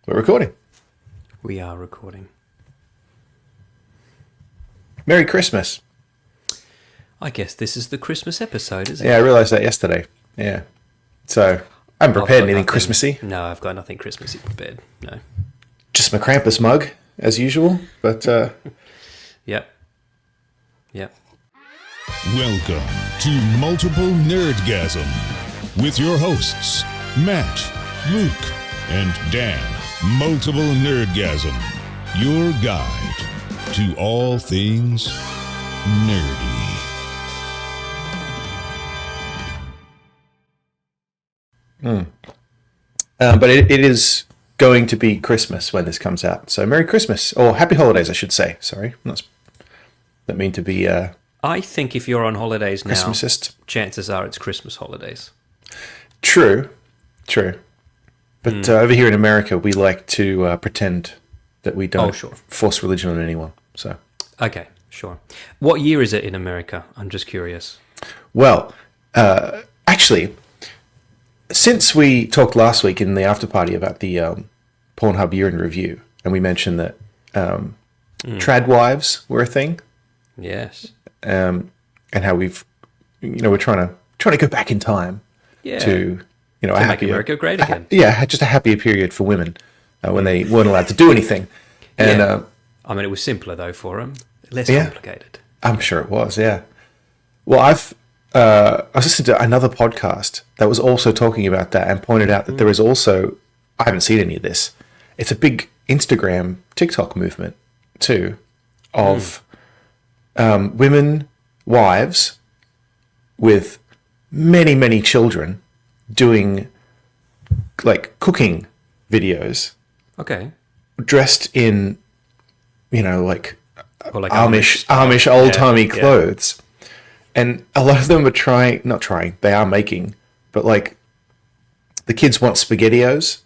We're recording. We are recording. Merry Christmas. I guess this is the Christmas episode, isn't it? Yeah, I realised that yesterday. Yeah. So, I haven't prepared anything nothing, Christmassy. No, I've got nothing Christmassy prepared. No. Just my Krampus mug, as usual. But, Yep. Welcome to Multiple Nerdgasm with your hosts, Matt, Luke, and Dan. Multiple Nerdgasm, your guide to all things nerdy. but it is going to be Christmas when this comes out. So, Merry Christmas. Or Happy Holidays, I should say. Sorry. That mean to be I think if you're on holidays now, Christmasist. chances are it's Christmas holidays. True. But over here in America, we like to pretend that we don't force religion on anyone. So, Okay, sure. What year is it in America? I'm just curious. well, actually, since we talked last week in the after party about the Pornhub year in review, and we mentioned that trad wives were a thing, Yes. and how we're trying to go back in time Yeah. to a To make happier America great again. just a happier period for women when they weren't allowed to do anything. And Yeah. I mean, it was simpler, though, for them. Less Yeah. complicated. I'm sure it was, yeah. Well, I was listening to another podcast that was also talking about that and pointed out that there is also, I haven't seen any of this, it's a big Instagram, TikTok movement too of women, wives with many, many children doing like cooking videos Okay. dressed in, like Or like Amish old-timey Yeah. clothes. And a lot of them are they are making, but like the kids want SpaghettiOs,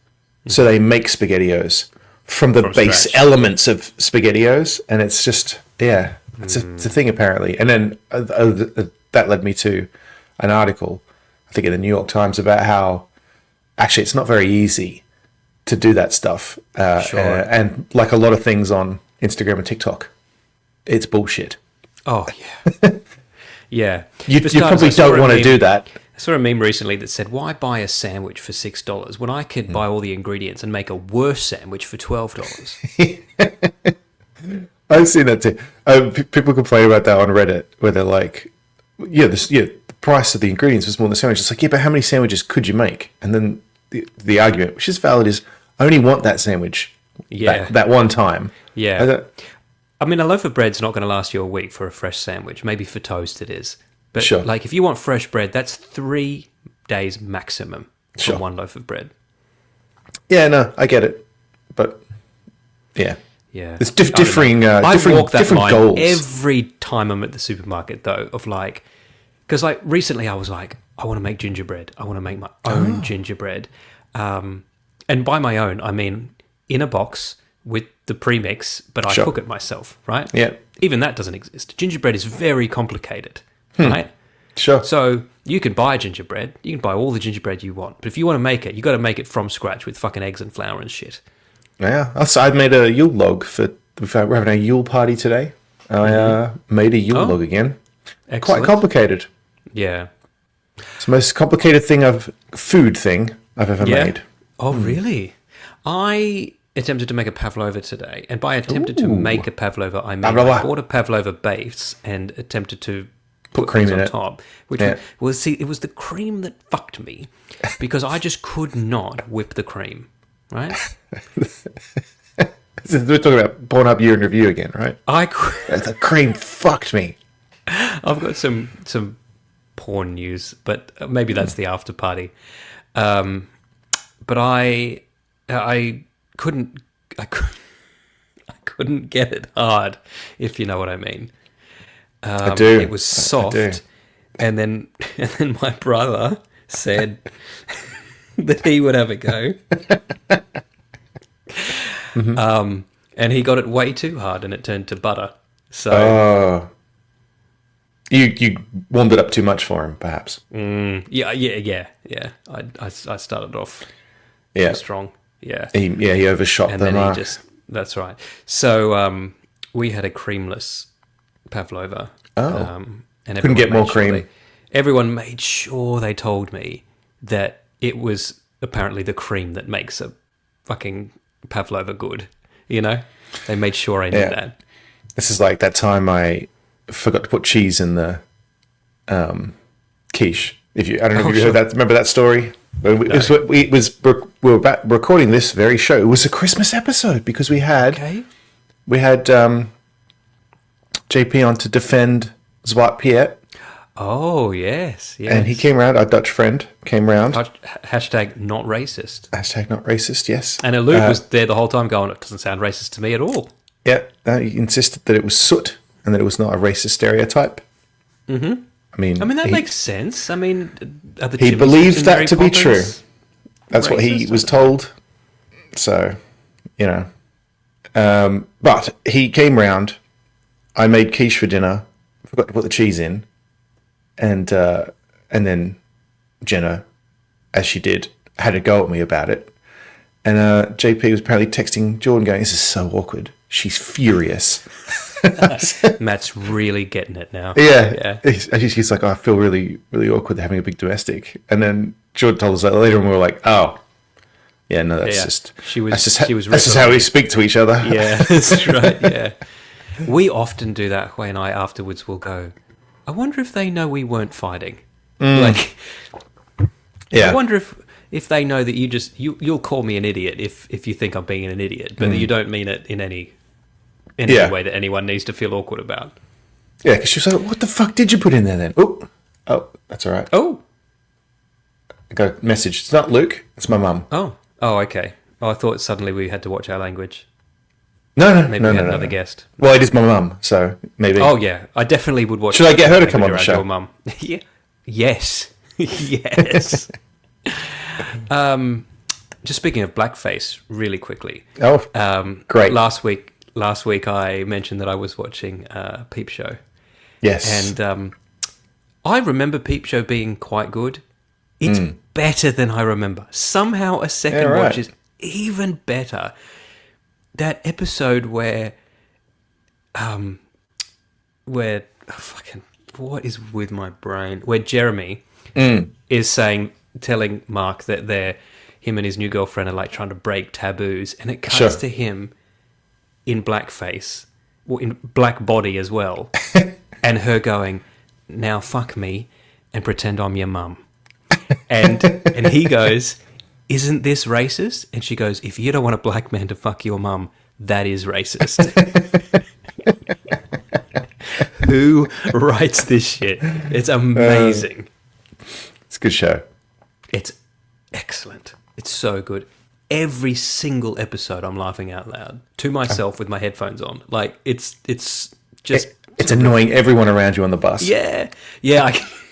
so they make SpaghettiOs from the base scratch. elements of SpaghettiOs, and it's just, it's a thing apparently. And then that led me to an article, I think in the New York Times, about how actually it's not very easy to do that stuff. Sure. And like a lot of things on Instagram and TikTok, it's bullshit. Oh, yeah. Yeah. You For starters, probably I saw don't a want to meme- do that. I saw a meme recently that said, why buy a sandwich for $6 when I could buy all the ingredients and make a worse sandwich for $12? I've seen that too. People complain about that on Reddit, where they're like, the price of the ingredients was more than the sandwich. It's like, yeah, but how many sandwiches could you make? And then the argument, which is valid, is I only want that sandwich Yeah. that one time. Yeah. I mean, a loaf of bread's not going to last you a week for a fresh sandwich. Maybe for toast it is. But Sure. like if you want fresh bread, that's 3 days maximum for Sure. one loaf of bread. Yeah, no, I get it. But, yeah. Yeah. There's I don't know. differing I walk that different line goals. every time I'm at the supermarket, though, of like, because like recently I was like, I want to make gingerbread. I want to make my own gingerbread. And by my own, I mean in a box with the premix, but I Sure. cook it myself, right? Yeah. Even that doesn't exist. Gingerbread is very complicated, right? Sure. So you can buy gingerbread. You can buy all the gingerbread you want. But if you want to make it, you got to make it from scratch with fucking eggs and flour and shit. Yeah, I made a Yule log we're having a Yule party today. I made a Yule log again. Excellent. Quite complicated. Yeah. It's the most complicated food thing I've ever made. Oh, really? I attempted to make a pavlova today, and by attempted to make a pavlova, I mean I bought a pavlova base and attempted to put cream things in on it. top. Which Yeah. it was the cream that fucked me because I just could not whip the cream. Right? We're talking about Pornhub year in review again, right? The cream fucked me. I've got some porn news, but maybe that's the after party. But I couldn't get it hard, if you know what I mean. I do. It was soft, I do. and then my brother said that he would have a go. And he got it way too hard, and it turned to butter. So you warmed it up too much for him, perhaps. yeah. I started off Yeah. strong. Yeah. He overshot And the then mark. that's right. So we had a creamless pavlova. Oh. And Couldn't get more made sure cream. everyone made sure they told me that it was apparently the cream that makes a fucking pavlova good. You know? They made sure I knew that. This is like that time I forgot to put cheese in the quiche. I don't know if you heard that. Remember that story? We were recording this very show. It was a Christmas episode because we had JP on to defend Zwart Piet. Oh, yes. And he came around, our Dutch friend came around. Hashtag not racist. Hashtag not racist, yes. And Luke was there the whole time going, it doesn't sound racist to me at all. Yeah, he insisted that it was soot and that it was not a racist stereotype. Mm-hmm. I mean, that makes sense. I mean, are the he chimneyswifts believed in that Mary to be Poppins true. That's what he racist? was told. So, but he came round. I made quiche for dinner. Forgot to put the cheese in, and then Jenna, as she did, had a go at me about it. And JP was apparently texting Jordan, going, "This is so awkward." She's furious. Matt's really getting it now. Yeah. He's like, I feel really, really awkward having a big domestic. And then Jordan told us that later, and we were like, oh, yeah, no, that's just that's just how we speak to each other. Yeah, that's right. Yeah, we often do that. Wayne and I afterwards will go, I wonder if they know we weren't fighting. Like, I wonder if they know that you'll call me an idiot if you think I'm being an idiot, but that you don't mean it in any way that anyone needs to feel awkward about. Yeah, because she was like, what the fuck did you put in there then? Oh, that's all right. Oh. I got a message. It's not Luke, it's my mum. Oh, okay. Oh, I thought suddenly we had to watch our language. No. Maybe we had another guest. Well, it is my mum, so maybe. Oh, yeah. I definitely would watch. Should I get her to come on the show? Your mum. Yeah. Yes. Yes. Just speaking of blackface, really quickly. Oh, great. Last week I mentioned that I was watching Peep Show. Yes. And I remember Peep Show being quite good. It's better than I remember. Somehow a second watch is even better. That episode where what is with my brain? Where Jeremy is telling Mark that him and his new girlfriend are like trying to break taboos, and it cuts to him in blackface, well, in black body as well, and her going, "Now fuck me and pretend I'm your mum," and he goes, "Isn't this racist?" And she goes, "If you don't want a black man to fuck your mum, that is racist." Who writes this shit? It's amazing. It's a good show. It's excellent. It's so good. Every single episode, I'm laughing out loud to myself with my headphones on. Like it's just it's annoying everyone around you on the bus. Yeah.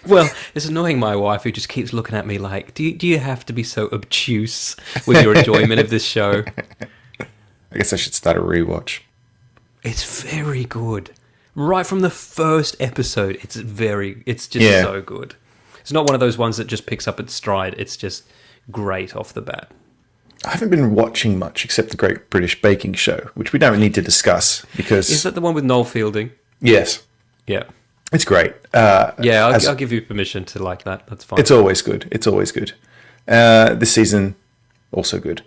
Well, it's annoying my wife who just keeps looking at me like, do you have to be so obtuse with your enjoyment of this show? I guess I should start a rewatch. It's very good. Right from the first episode, it's just so good. It's not one of those ones that just picks up its stride. It's just great off the bat. I haven't been watching much except the Great British Baking Show, which we don't need to discuss because... Is that the one with Noel Fielding? Yes. Yeah. It's great. I'll give you permission to like that. That's fine. It's always good. This season, also good.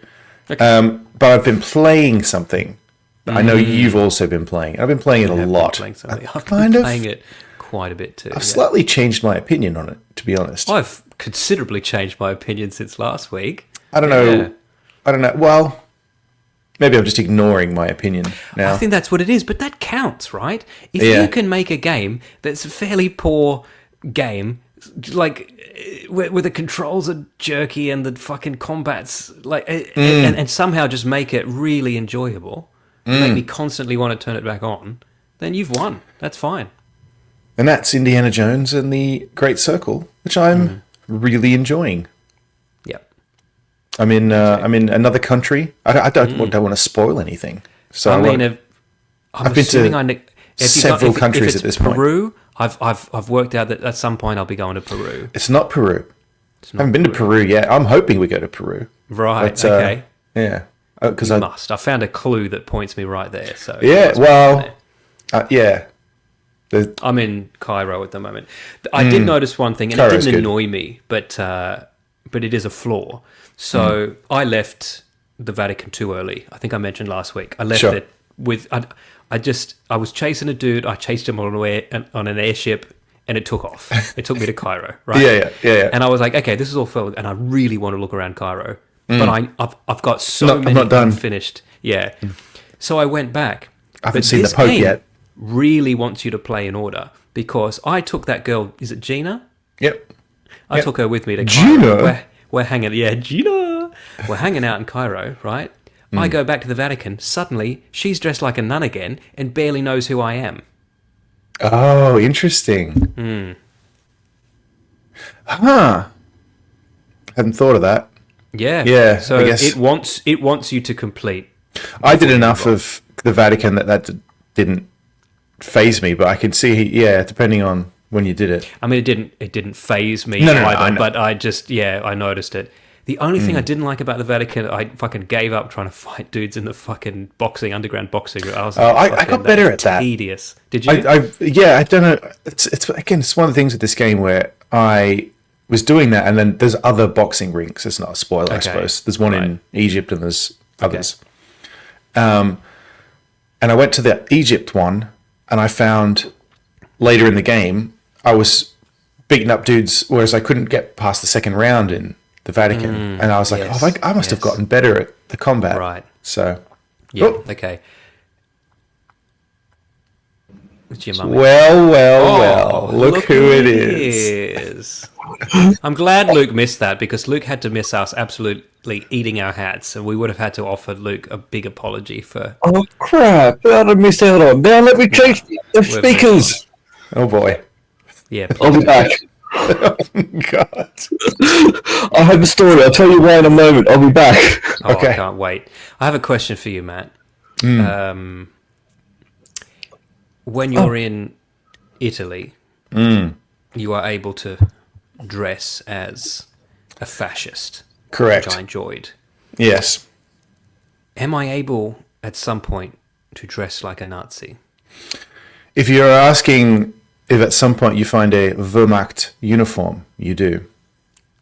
Okay. But I've been playing something that I know you've also been playing. I've been playing it a lot. I've been playing it quite a bit too. I've slightly changed my opinion on it, to be honest. I've considerably changed my opinion since last week. I don't know. Well, maybe I'm just ignoring my opinion now. I think that's what it is, but that counts, right? If you can make a game that's a fairly poor game, like where the controls are jerky and the fucking combat's like, and somehow just make it really enjoyable, make me constantly want to turn it back on, then you've won. That's fine. And that's Indiana Jones and the Great Circle, which I'm really enjoying. Yep. I'm in another country. I don't want to spoil anything. So I've been to several countries at this point. Peru, I've worked out that at some point I'll be going to Peru. It's not Peru. I haven't been to Peru yet. I'm hoping we go to Peru. Right. But, okay. Yeah, because You must. I found a clue that points me right there. So yeah, must be well, there. yeah. I'm in Cairo at the moment. I did notice one thing, and it Cairo's didn't good. annoy me, but it is a flaw. So I left the Vatican too early. I think I mentioned last week. I left Sure. it with. I was chasing a dude. I chased him on an airship, and it took off. It took me to Cairo, right? Yeah. And I was like, okay, this is all filled, and I really want to look around Cairo, but I've got so I'm many not done. unfinished. Yeah. So I went back. I haven't But seen the this Pope game yet. really wants you to play in order, because I took that girl. Is it Gina? Yep. I took her with me to Gina? Cairo. We're hanging. Yeah, Gina. We're hanging out in Cairo, right? I go back to the Vatican. Suddenly, she's dressed like a nun again and barely knows who I am. Oh, interesting. Huh. Hadn't thought of that. Yeah. Yeah, So I guess- it wants you to complete. I did enough of the Vatican that didn't phase me, but I can see, yeah, depending on when you did it. I mean, it didn't phase me No, either, I know. but I noticed it. The only thing I didn't like about the Vatican, I fucking gave up trying to fight dudes in the fucking underground boxing. I was like, I got better at that. Tedious. Did you? I don't know. It's again, it's one of the things with this game where I was doing that, and then there's other boxing rinks. It's not a spoiler, I Okay. suppose. There's one in Egypt, and there's others. Okay. And I went to the Egypt one, and I found later in the game I was beating up dudes, whereas I couldn't get past the second round in the Vatican, and I was like, yes, oh, I must have gotten better at the combat. Right. So, Yeah. Oh. Okay. It's your mum. well, look who it is. is. I'm glad Luke missed that, because Luke had to miss us absolutely eating our hats, and we would have had to offer Luke a big apology for. Oh crap! I missed out on. Now let me change the speakers. Oh boy. Yeah. I'll be back. God. I have a story. I'll tell you why in a moment. I'll be back. Oh, Okay. I can't wait. I have a question for you, Matt. When you're in Italy, you are able to dress as a fascist, Correct. which I enjoyed. Yes. Am I able at some point to dress like a Nazi? If you're asking if at some point you find a Wehrmacht uniform, you do.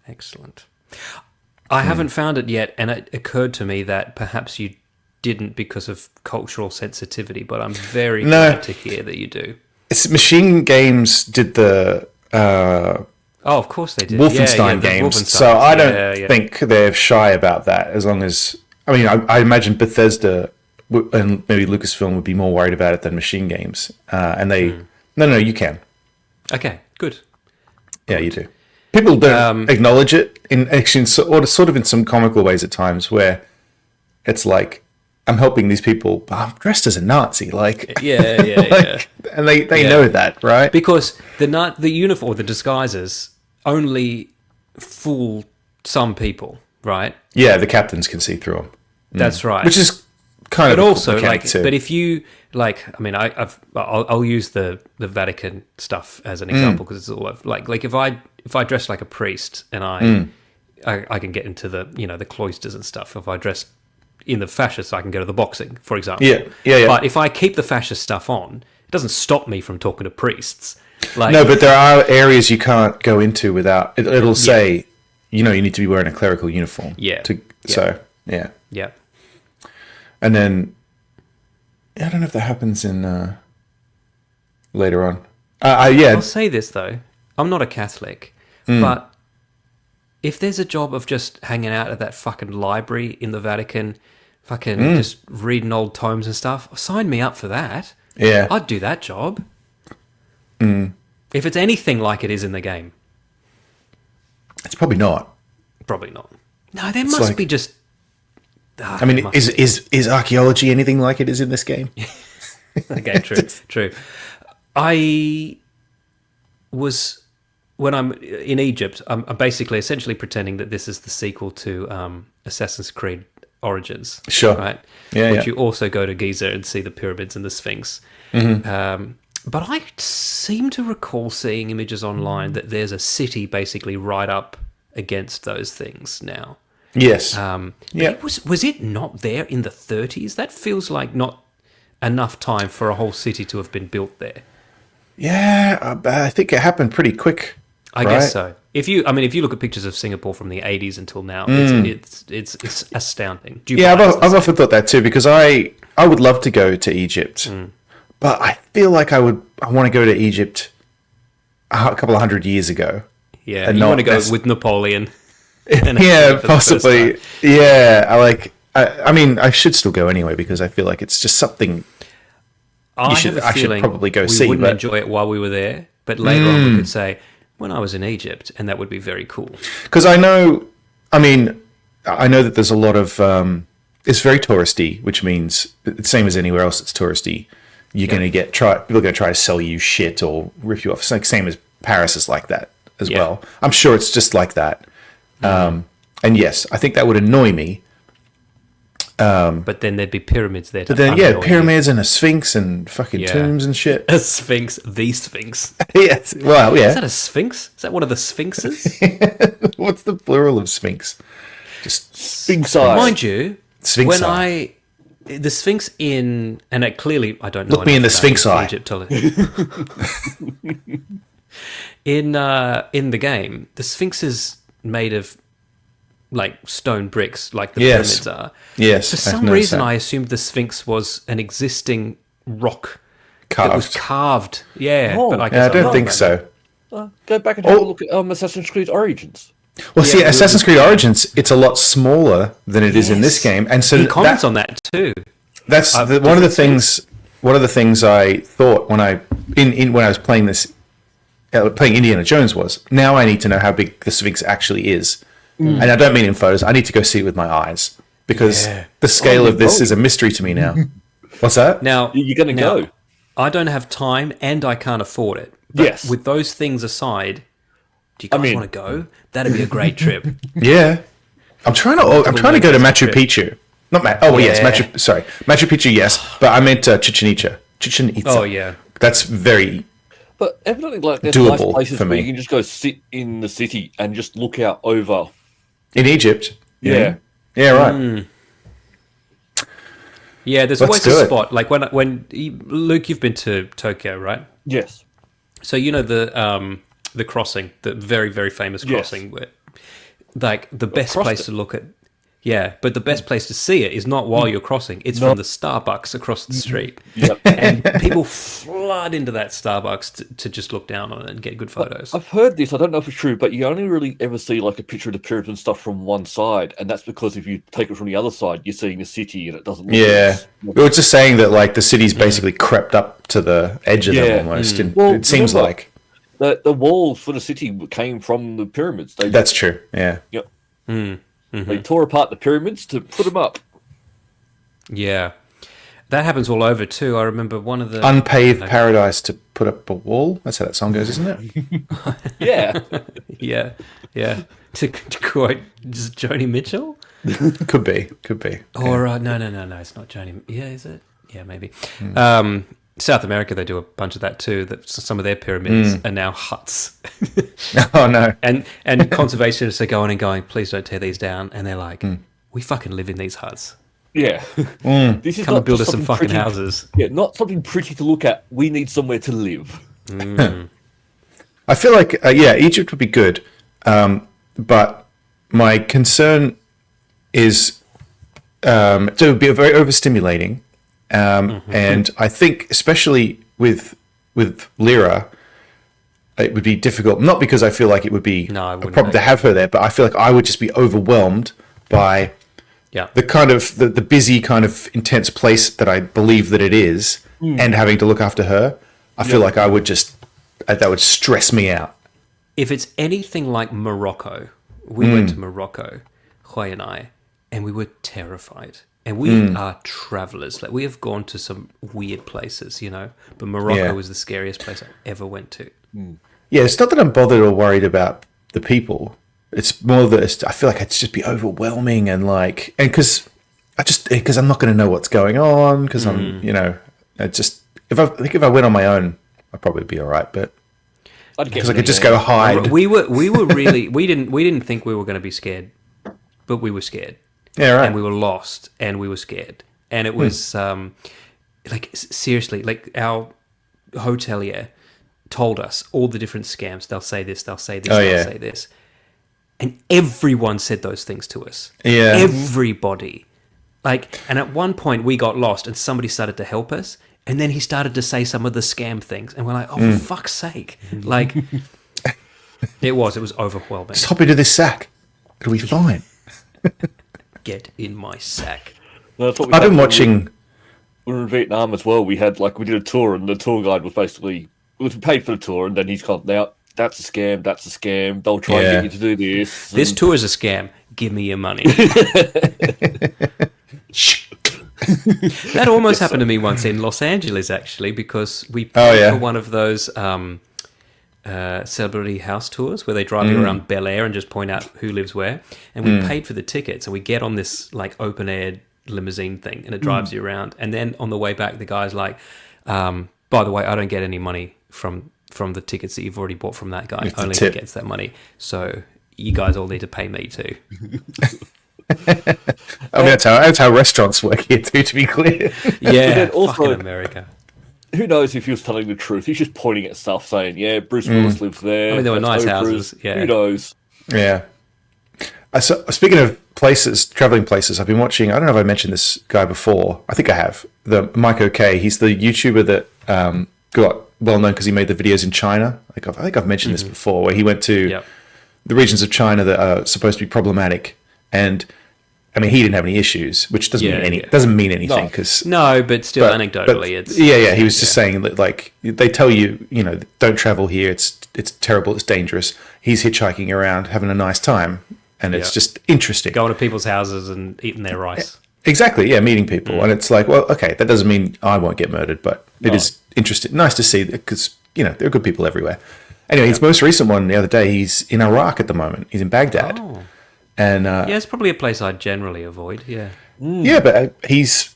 Excellent. I haven't found it yet, and it occurred to me that perhaps you didn't because of cultural sensitivity, but I'm very glad to hear that you do. It's Machine Games did the Oh, of course they did. Wolfenstein the games, Wolfenstein. so I don't Yeah. think they're shy about that. As long as I imagine Bethesda and maybe Lucasfilm would be more worried about it than Machine Games, and they no, you can. Okay, good. Yeah, you do. People don't acknowledge it sort of in some comical ways at times, where it's like I'm helping these people, but I'm dressed as a Nazi, like Yeah. and they know that, right? Because the uniform, the disguises, only fool some people, right? Yeah, the captains can see through them, That's right. which is kind but of a also mechanic like, too. but if you like, I mean, I'll use the Vatican stuff as an example, because it's all like if I dress like a priest and I can get into the cloisters and stuff. If I dress in the fascist, I can go to the boxing, for example. Yeah. But if I keep the fascist stuff on, it doesn't stop me from talking to priests. Like, No, but there are areas you can't go into without it'll say, you need to be wearing a clerical uniform. Yeah. So yeah, yeah. and then I don't know if that happens in later on. I'll say this though, I'm not a Catholic, but if there's a job of just hanging out at that fucking library in the Vatican, fucking just reading old tomes and stuff, sign me up for that. Yeah. I'd do that job. If it's anything like it is in the game. It's probably not. Probably not. No, there must be just... I mean, is archaeology anything like it is in this game? Okay, true. I was... When I'm in Egypt, I'm basically essentially pretending that this is the sequel to Assassin's Creed Origins. Sure. Right? Yeah, Which yeah. you also go to Giza and see the pyramids and the Sphinx. But I seem to recall seeing images online that there's a city basically right up against those things now. Yes. But Yeah. was it not there in the 30s? That feels like not enough time for a whole city to have been built there. Yeah, I think it happened pretty quick. I guess so. If you look at pictures of Singapore from the 80s until now, it's astounding. Yeah, I've often thought that too, because I would love to go to Egypt, but I feel like I want to go to Egypt a couple of 100 years ago. Yeah, and you want to go necess- with Napoleon. Yeah, possibly. Yeah, I mean, I should still go anyway, because I feel like it's just something I should probably go we see, wouldn't but- enjoy it while we were there, but later on we could say, when I was in Egypt, and that would be very cool. Because I know that there's a lot of it's very touristy, which means the same as anywhere else it's touristy. You're going to people are going to try to sell you shit or rip you off. It's like same as Paris is like that as well. I'm sure it's just like that. And yes, I think that would annoy me. But then there's pyramids there. But then, pyramids and a sphinx and fucking tombs and shit. A sphinx, the sphinx. Yes, well, yeah. Is that a sphinx? Is that one of the sphinxes? What's the plural of sphinx? Just Sphinx Mind you, Sphinx when eye. the sphinx in, and it clearly I don't know. Look me in the sphinx eye. In the game, the sphinx is made of like stone bricks, like the pyramids are. Yes. For some reason, I assumed the sphinx was an existing rock that was carved. Yeah, Oh. but I I guess don't think so. Go back and have a look at Assassin's Creed Origins. Well, see, Assassin's Creed Origins, it's a lot smaller than it is in this game, and so he comments on that too. That's one of the things. One of the things I thought when I was playing this, playing Indiana Jones was, now I need to know how big the Sphinx actually is, and I don't mean in photos. I need to go see it with my eyes, because the scale of this is a mystery to me now. What's that? Now You're going to go. I don't have time and I can't afford it. But Yes. with those things aside, do you guys want to go? That'd be a great trip. Yeah, I'm trying to go to Machu Picchu. Not Machu Picchu. Yes, but I meant Chichen Itza. Oh yeah. That's very. But evidently, like, there's Doable nice places for where me. you can just go sit in the city and just look out over. In Egypt. Yeah. Yeah, right. Yeah, there's Let's always do a it. spot. Like Luke, you've been to Tokyo, right? Yes. So you know the crossing, the very, very famous crossing, where, like, the best crossed place it. to look at. Yeah, but the best place to see it is not while you're crossing. It's from the Starbucks across the street. Yep. And people flood into that Starbucks to just look down on it and get good photos. I've heard this. I don't know if it's true, but you only really ever see like a picture of the pyramids and stuff from one side, and that's because if you take it from the other side, you're seeing the city, and it doesn't. Look Yeah, as- we were just saying that like the city's basically crept up to the edge of them almost. And Well, it seems remember- like The walls for the city came from the pyramids. that's true. Yeah, Yep. They tore apart the pyramids to put them up. Yeah. That happens all over too. I remember one of the unpaved paradise to put up a wall. That's how that song goes, isn't it? Yeah. Yeah. To quote just Joni Mitchell? Could be. Or no, it's not Joni. Yeah, is it? Yeah, maybe. South America, they do a bunch of that too. That some of their pyramids are now huts, Oh no. and conservationists are going and going, please don't tear these down. And they're like, we fucking live in these huts. Yeah. This is Come not and build just us some something fucking pretty- houses. Yeah, not something pretty to look at. We need somewhere to live. I feel like Egypt would be good, but my concern is it would be very overstimulating, and I think especially with Lyra, it would be difficult. Not because I feel like it would be I a wouldn't problem to either. have her there, but I feel like I would just be overwhelmed by the kind of the busy kind of intense place that I believe that it is, and having to look after her. I feel like I would just that would stress me out. If it's anything like Morocco, we went to Morocco, Hoy and I, and we were terrified. And we are travelers. Like, we have gone to some weird places, you know. But Morocco was the scariest place I ever went to. Yeah, it's not that I'm bothered or worried about the people. It's more that I feel like I'd just be overwhelming and because I'm not going to know what's going on because I'm, if I went on my own, I'd probably be all right. But I'd get because I could just go hide. We were really we didn't think we were going to be scared but we were scared. Yeah, right. And we were lost, and we were scared. And it was, seriously, like our hotelier told us all the different scams. They'll say this, they'll say this, they'll say this. And everyone said those things to us. Yeah. Everybody. And at one point we got lost and somebody started to help us. And then he started to say some of the scam things. And we're like, oh, for fuck's sake. It was overwhelming. Just hop into this sack. It'll be fine. Get in my sack. That's what we I've had been when watching... we were in Vietnam as well. We did a tour, and the tour guide was basically... We paid for the tour, and then he's gone, now, that's a scam, that's a scam. They'll try and get you to do this. This tour is a scam. Give me your money. That almost happened to me once in Los Angeles, actually, because we paid for one of those celebrity house tours where they drive you around Bel Air and just point out who lives where. And we paid for the tickets, and we get on this open air limousine thing, and it drives you around. And then on the way back, the guy's like, "By the way, I don't get any money from the tickets that you've already bought from that guy. Only he gets that money. So you guys all need to pay me too." I mean, that's how restaurants work here too, to be clear. Yeah, also, fucking America. Who knows if he was telling the truth? He's just pointing at stuff, saying, "Yeah, Bruce Willis lives there." I mean, there were that's nice Oprah's." houses. Yeah. Who knows? Yeah. So, speaking of places, traveling places, I've been watching, I don't know if I mentioned this guy before. I think I have. The Mike OK. He's the YouTuber that got well known because he made the videos in China. I think I've mentioned this before, where he went to the regions of China that are supposed to be problematic. And I mean, he didn't have any issues, which doesn't mean anything because but still anecdotally, it's he was just saying that they tell you, don't travel here. It's terrible. It's dangerous. He's hitchhiking around, having a nice time, and it's just interesting. Going to people's houses and eating their rice. Exactly. Yeah, meeting people, and it's like, well, okay, that doesn't mean I won't get murdered, but it is interesting, nice to see because there are good people everywhere. Anyway, his most recent one the other day, he's in Iraq at the moment. He's in Baghdad. Oh. And it's probably a place I'd generally avoid. Yeah. Yeah, but he's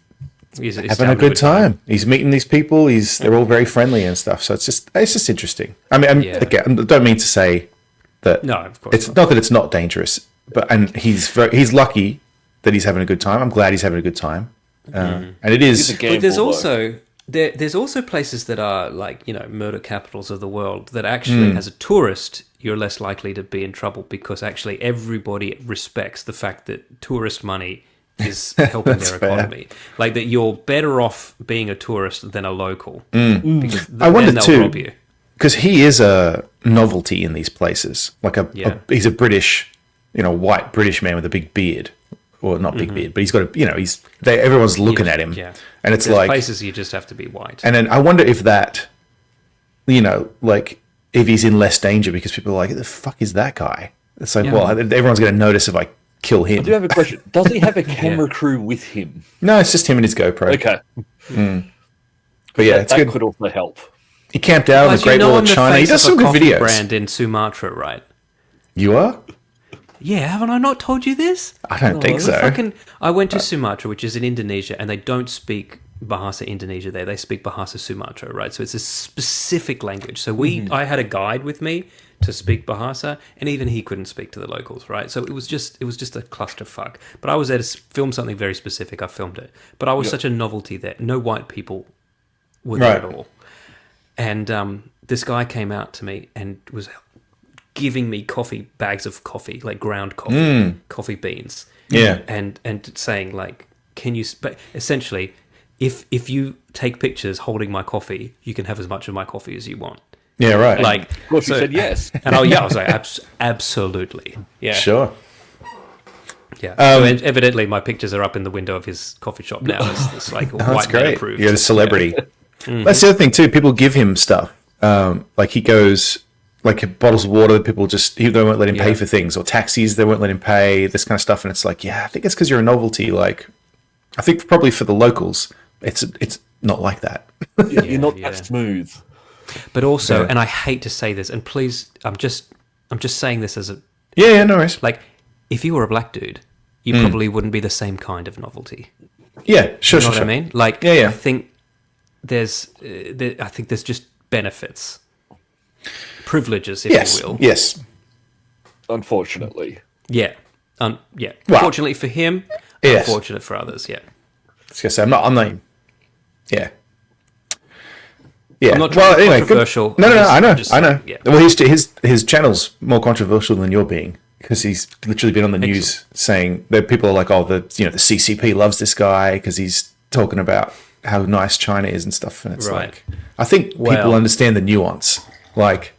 having a good time. He's meeting these people. They're all very friendly and stuff. So it's just interesting. I mean, again, I don't mean to say that. No, of course. It's not that it's not dangerous, and he's lucky that he's having a good time. I'm glad he's having a good time. And it is. But there's also places that are murder capitals of the world that actually, as a tourist, you're less likely to be in trouble because actually everybody respects the fact that tourist money is helping their economy. That you're better off being a tourist than a local. Because I wonder too, rob you. Because he is a novelty in these places. He's a British, white British man with a big beard. Well, not big beard, but he's got everyone's looking at him. Yeah. And it's There's places you just have to be white. And then I wonder if that, if he's in less danger because people are like, who the fuck is that guy? It's like, well, everyone's going to notice if I kill him. I do have a question. Does he have a camera crew with him? No, it's just him and his GoPro. Okay. But yeah, it's that good. could also help. He camped out on the Great Wall of China. He does some good videos. Brand in Sumatra, right? You are? Yeah, haven't I not told you this? I don't think so. I went to Sumatra, which is in Indonesia, and they don't speak Bahasa Indonesia there. They speak Bahasa Sumatra, right? So it's a specific language. So I had a guide with me to speak Bahasa, and even he couldn't speak to the locals, right? So it was just a clusterfuck. But I was there to film something very specific. I filmed it. But I was such a novelty there. No white people were there at all. And this guy came out to me and was giving me bags of coffee, ground coffee, coffee beans. Yeah. And saying can you, but essentially, if you take pictures holding my coffee, you can have as much of my coffee as you want. Yeah, right. Of course, you said yes. And I was like, absolutely. Yeah. Sure. Yeah. So evidently my pictures are up in the window of his coffee shop now. It's white man approved. You're the celebrity. Yeah. That's the other thing too. People give him stuff. He goes, bottles of water, people they won't let him pay for things, or taxis, they won't let him pay, this kind of stuff. And it's I think it's because you're a novelty. I think probably for the locals, it's not like that. You're not that smooth. But also, and I hate to say this, and please, I'm just saying this as a no worries. If you were a black dude, you probably wouldn't be the same kind of novelty. Yeah, sure, you know sure. What I mean? I think there's just benefits, privileges, if you will. Yes. Unfortunately. Yeah. Yeah. Well, Fortunately for him, yes. unfortunate for others. Yeah. I was gonna say, I'm not. Yeah. Yeah. I'm not trying to be anyway, controversial. No, I'm I know. just I know. saying, yeah. Well, his channel's more controversial than you're being, because he's literally been on the news saying that people are like, oh, the CCP loves this guy because he's talking about how nice China is and stuff. And it's Right. like, I think people understand the nuance. Like,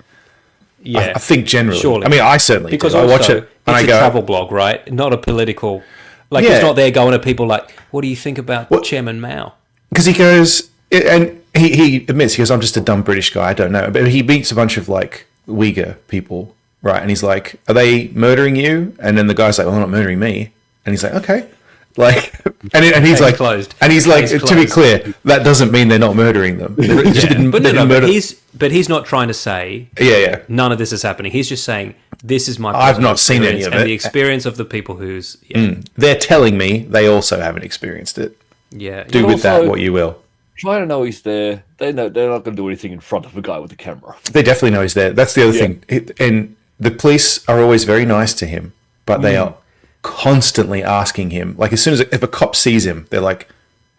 Yeah. I think generally. Surely. I mean, I certainly Because do. I watch also, it and it's I a go, travel blog, right? Not a political. Like, Yeah. it's not there going to people like, what do you think about Chairman Mao? because he goes, and he admits, he goes, I'm just a dumb British guy, I don't know. But he meets a bunch of like Uyghur people, right? And he's like, are they murdering you? And then the guy's like, well, they're not murdering me. And he's like, okay. Like, and he's like, closed. and he's like, Case to be closed. clear, that doesn't mean they're not murdering them. They didn't- But they no, didn't but murder- he's not trying to say yeah. none of this is happening. He's just saying this is my. I've personal not seen any experience of and it. the experience of the people who's They're telling me they also haven't experienced it. yeah. Do But with that also- what you will. Trying to know he's there. They know they're not going to do anything in front of a guy with a camera. They definitely know he's there. That's the other thing. And the police are always very nice to him, but they are constantly asking him. Like, as soon as if a cop sees him, they're like,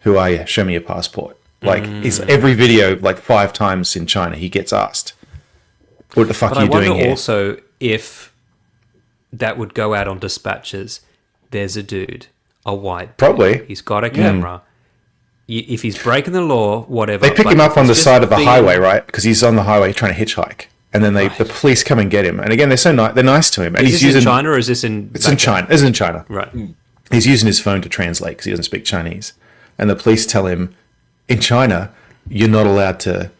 "Who are you? Show me your passport." Like, he's every video, like 5 times in China, he gets asked, "What the fuck But are I you doing wonder here?" also if that would go out on dispatches. There's a dude, a white dude. Probably. He's got a camera. If he's breaking the law, whatever. They pick but him up if on he's the just side of the being- highway, right? Because he's on the highway trying to hitchhike, and then the police come and get him. And again, they're so nice. They're nice to him. And Is he's this using in China or is this in? It's in China. It's in China. Right. He's using his phone to translate because he doesn't speak Chinese. And the police tell him, in China, you're not allowed to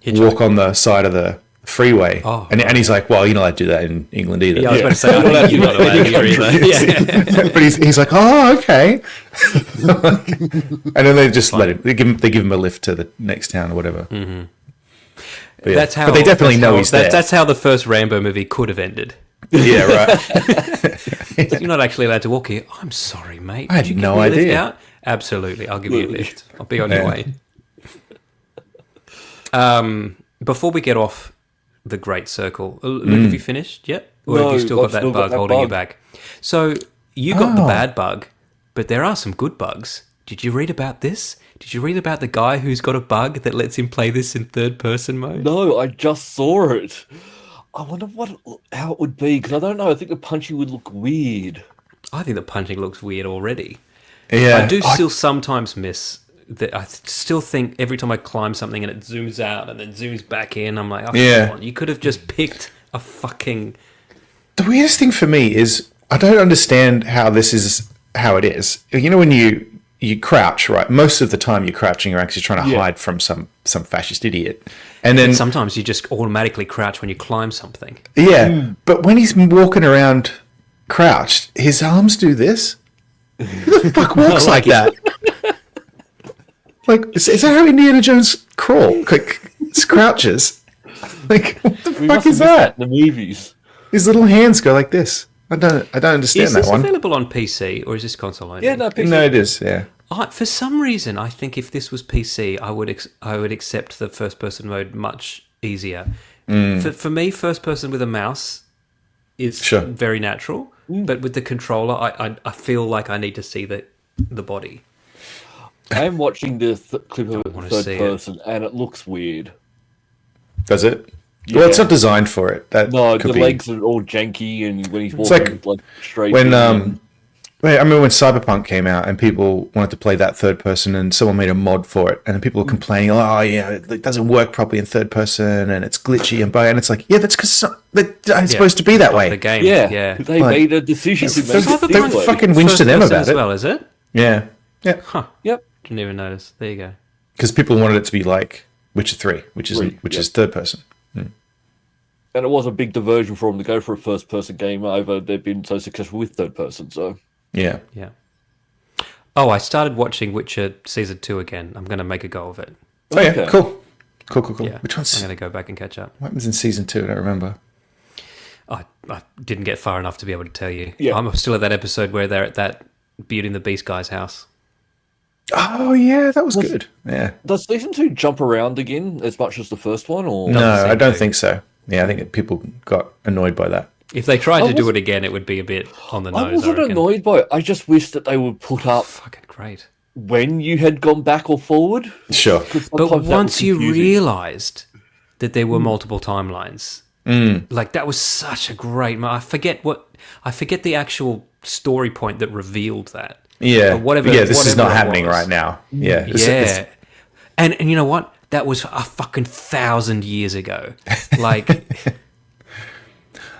walk on the side of the freeway. Oh, and he's like, well, you're not allowed to do that in England either. Yeah, I was about to say, I don't know if you're not allowed here either. Yeah. But he's like, oh, okay. And then they just let him. They give him a lift to the next town or whatever. Mm-hmm. But, yeah. That's how. But they definitely that's know how- he's there. That's how the first Rambo movie could have ended. Yeah, right. You're not actually allowed to walk here. I'm sorry, mate. I had Did you no give me a lift idea. out? Absolutely, I'll give you a lift. I'll be on Yeah. your way. Before we get off the Great Circle, Luke, have you finished yet, or have No, you still got I've that still got bug that holding you bug. back? So you got the Oh. bad bug, but there are some good bugs. Did you read about this? Did you read about the guy who's got a bug that lets him play this in third person mode? No, I just saw it. I wonder how it would be because I don't know. I think the punching would look weird. I think the punching looks weird already. Yeah. I do still sometimes miss that. I still think every time I climb something and it zooms out and then zooms back in, I'm like, oh, Yeah. come on, you could have just picked a fucking. The weirdest thing for me is I don't understand how this is how it is. You know, when you crouch, right? Most of the time you're crouching around because you're trying to hide from some fascist idiot. And then Sometimes you just automatically crouch when you climb something. yeah, but when he's walking around crouched, his arms do this. Who the fuck walks like that? Like, is that how Indiana Jones crouches? Like, what the We fuck must is have missed that? in the movies. His little hands go like this. I don't understand Is that this one. available on PC or is this console only? Yeah, no, PC. No, it is. Yeah. For some reason, I think if this was PC, I would accept the first person mode much easier. For me, first person with a mouse is Sure. very natural, but with the controller, I feel like I need to see the body. I am watching the clip of wanna it third see it. person, and it looks weird. Does it? Well, it's Yeah. not designed for it. That No, could the be. legs are all janky, and when he's walking like straight. When in, I remember when Cyberpunk came out and people wanted to play that third person, and someone made a mod for it, and then people were complaining, "Oh, yeah, it doesn't work properly in third person, and it's glitchy and buggy." And it's like, yeah, that's because it's supposed to be that The way. game, yeah, they Like- made a decision to make it Don't that way. fucking whinge to them First person about as it. well, is it? Yeah, yeah, Huh. Yep. Didn't even notice. There you go. because people wanted it to be like Witcher 3, which is Three, is third person. And it was a big diversion for them to go for a first-person game over they've been so successful with third-person. So Yeah. Yeah. Oh, I started watching Witcher Season 2 again. I'm going to make a go of it. Oh yeah, Okay. cool. Yeah. Which one's I'm going to go back and catch up. what happens in season 2? I don't remember. I didn't get far enough to be able to tell you. Yeah. I'm still at that episode where they're at that Beauty and the Beast guy's house. Oh yeah, that was good. Yeah. does season 2 jump around again as much as the first one, or No, I seem don't to. think so. Yeah, I think people got annoyed by that. If they tried to do it again, it would be a bit on the nose. I wasn't annoyed by it. I just wish that they would put up Fucking great. when you had gone back or forward. Sure. But once you realised that there were multiple timelines, like that was such a great. I forget the actual story point that revealed that. Yeah. Or whatever. Yeah, this is whatever not it happening was. right now. Yeah. Yeah. And you know what? That was a fucking 1,000 years ago. Like,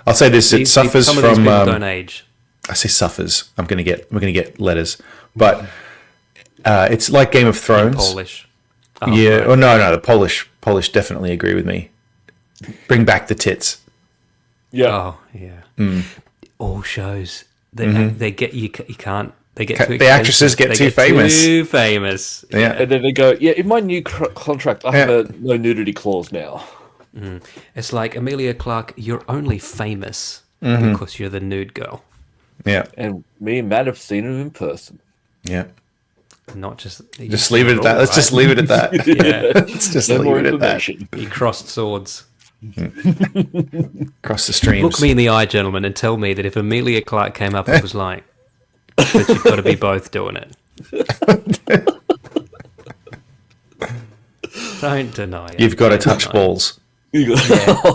I'll say this: it suffers some from. of these people don't age. I say suffers. We're gonna get letters, but it's like Game of Thrones. Polish. Oh, Yeah. right. Oh no, the Polish definitely agree with me. Bring back the tits. Yeah. Oh yeah. All shows they get you can't. They get too The actresses get too famous. Too famous. Yeah. And then they go, yeah, in my new contract, I have a no nudity clause now. It's like, Emilia Clarke, you're only famous because you're the nude girl, Yeah. And me and Matt have seen him in person. Yeah. not just. Just leave it at that. Let's just leave it at that. Yeah, Let's just No more leave it at that. information. he crossed swords. Across the streams. Look me in the eye, gentlemen, and tell me that if Emilia Clarke came up and was like, "But you've got to be both doing it." Don't deny it. You've got to Don't touch deny it. balls. You go,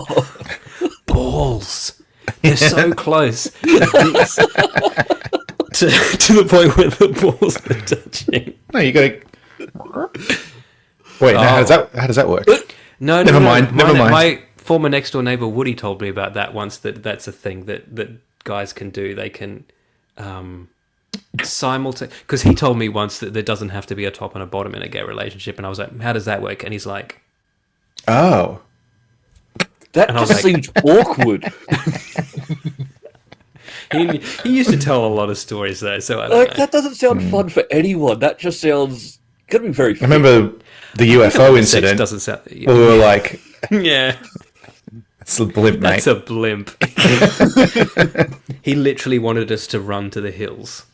Balls. They're so close to the point where the balls are touching. No, you got to. Wait, now, how does that work? No, Never mind, never mind. My former next door neighbor Woody told me about that once. That's a thing that guys can do. They can simultaneously. Because he told me once that there doesn't have to be a top and a bottom in a gay relationship, and I was like, "How does that work?" And he's like, Oh. that And I was just like- seems awkward. he used to tell a lot of stories though. So I don't Like, know. that doesn't sound fun for anyone. That just sounds going to be very I remember the UFO Sex incident. doesn't sound. We were like, Yeah. it's a blimp, mate. That's a blimp. He literally wanted us to run to the hills.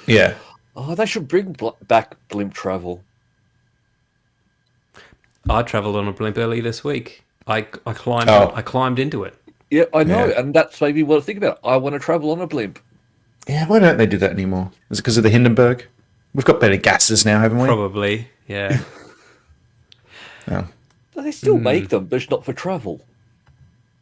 Yeah. Oh, they should bring back blimp travel. I travelled on a blimp earlier this week. I climbed. Oh. I climbed into it. Yeah, I know, Yeah. and that's maybe what I think about. I want to travel on a blimp. Yeah, why don't they do that anymore? Is it because of the Hindenburg? We've got better gases now, haven't we? Probably. Yeah. Oh. They still make them, but it's not for travel.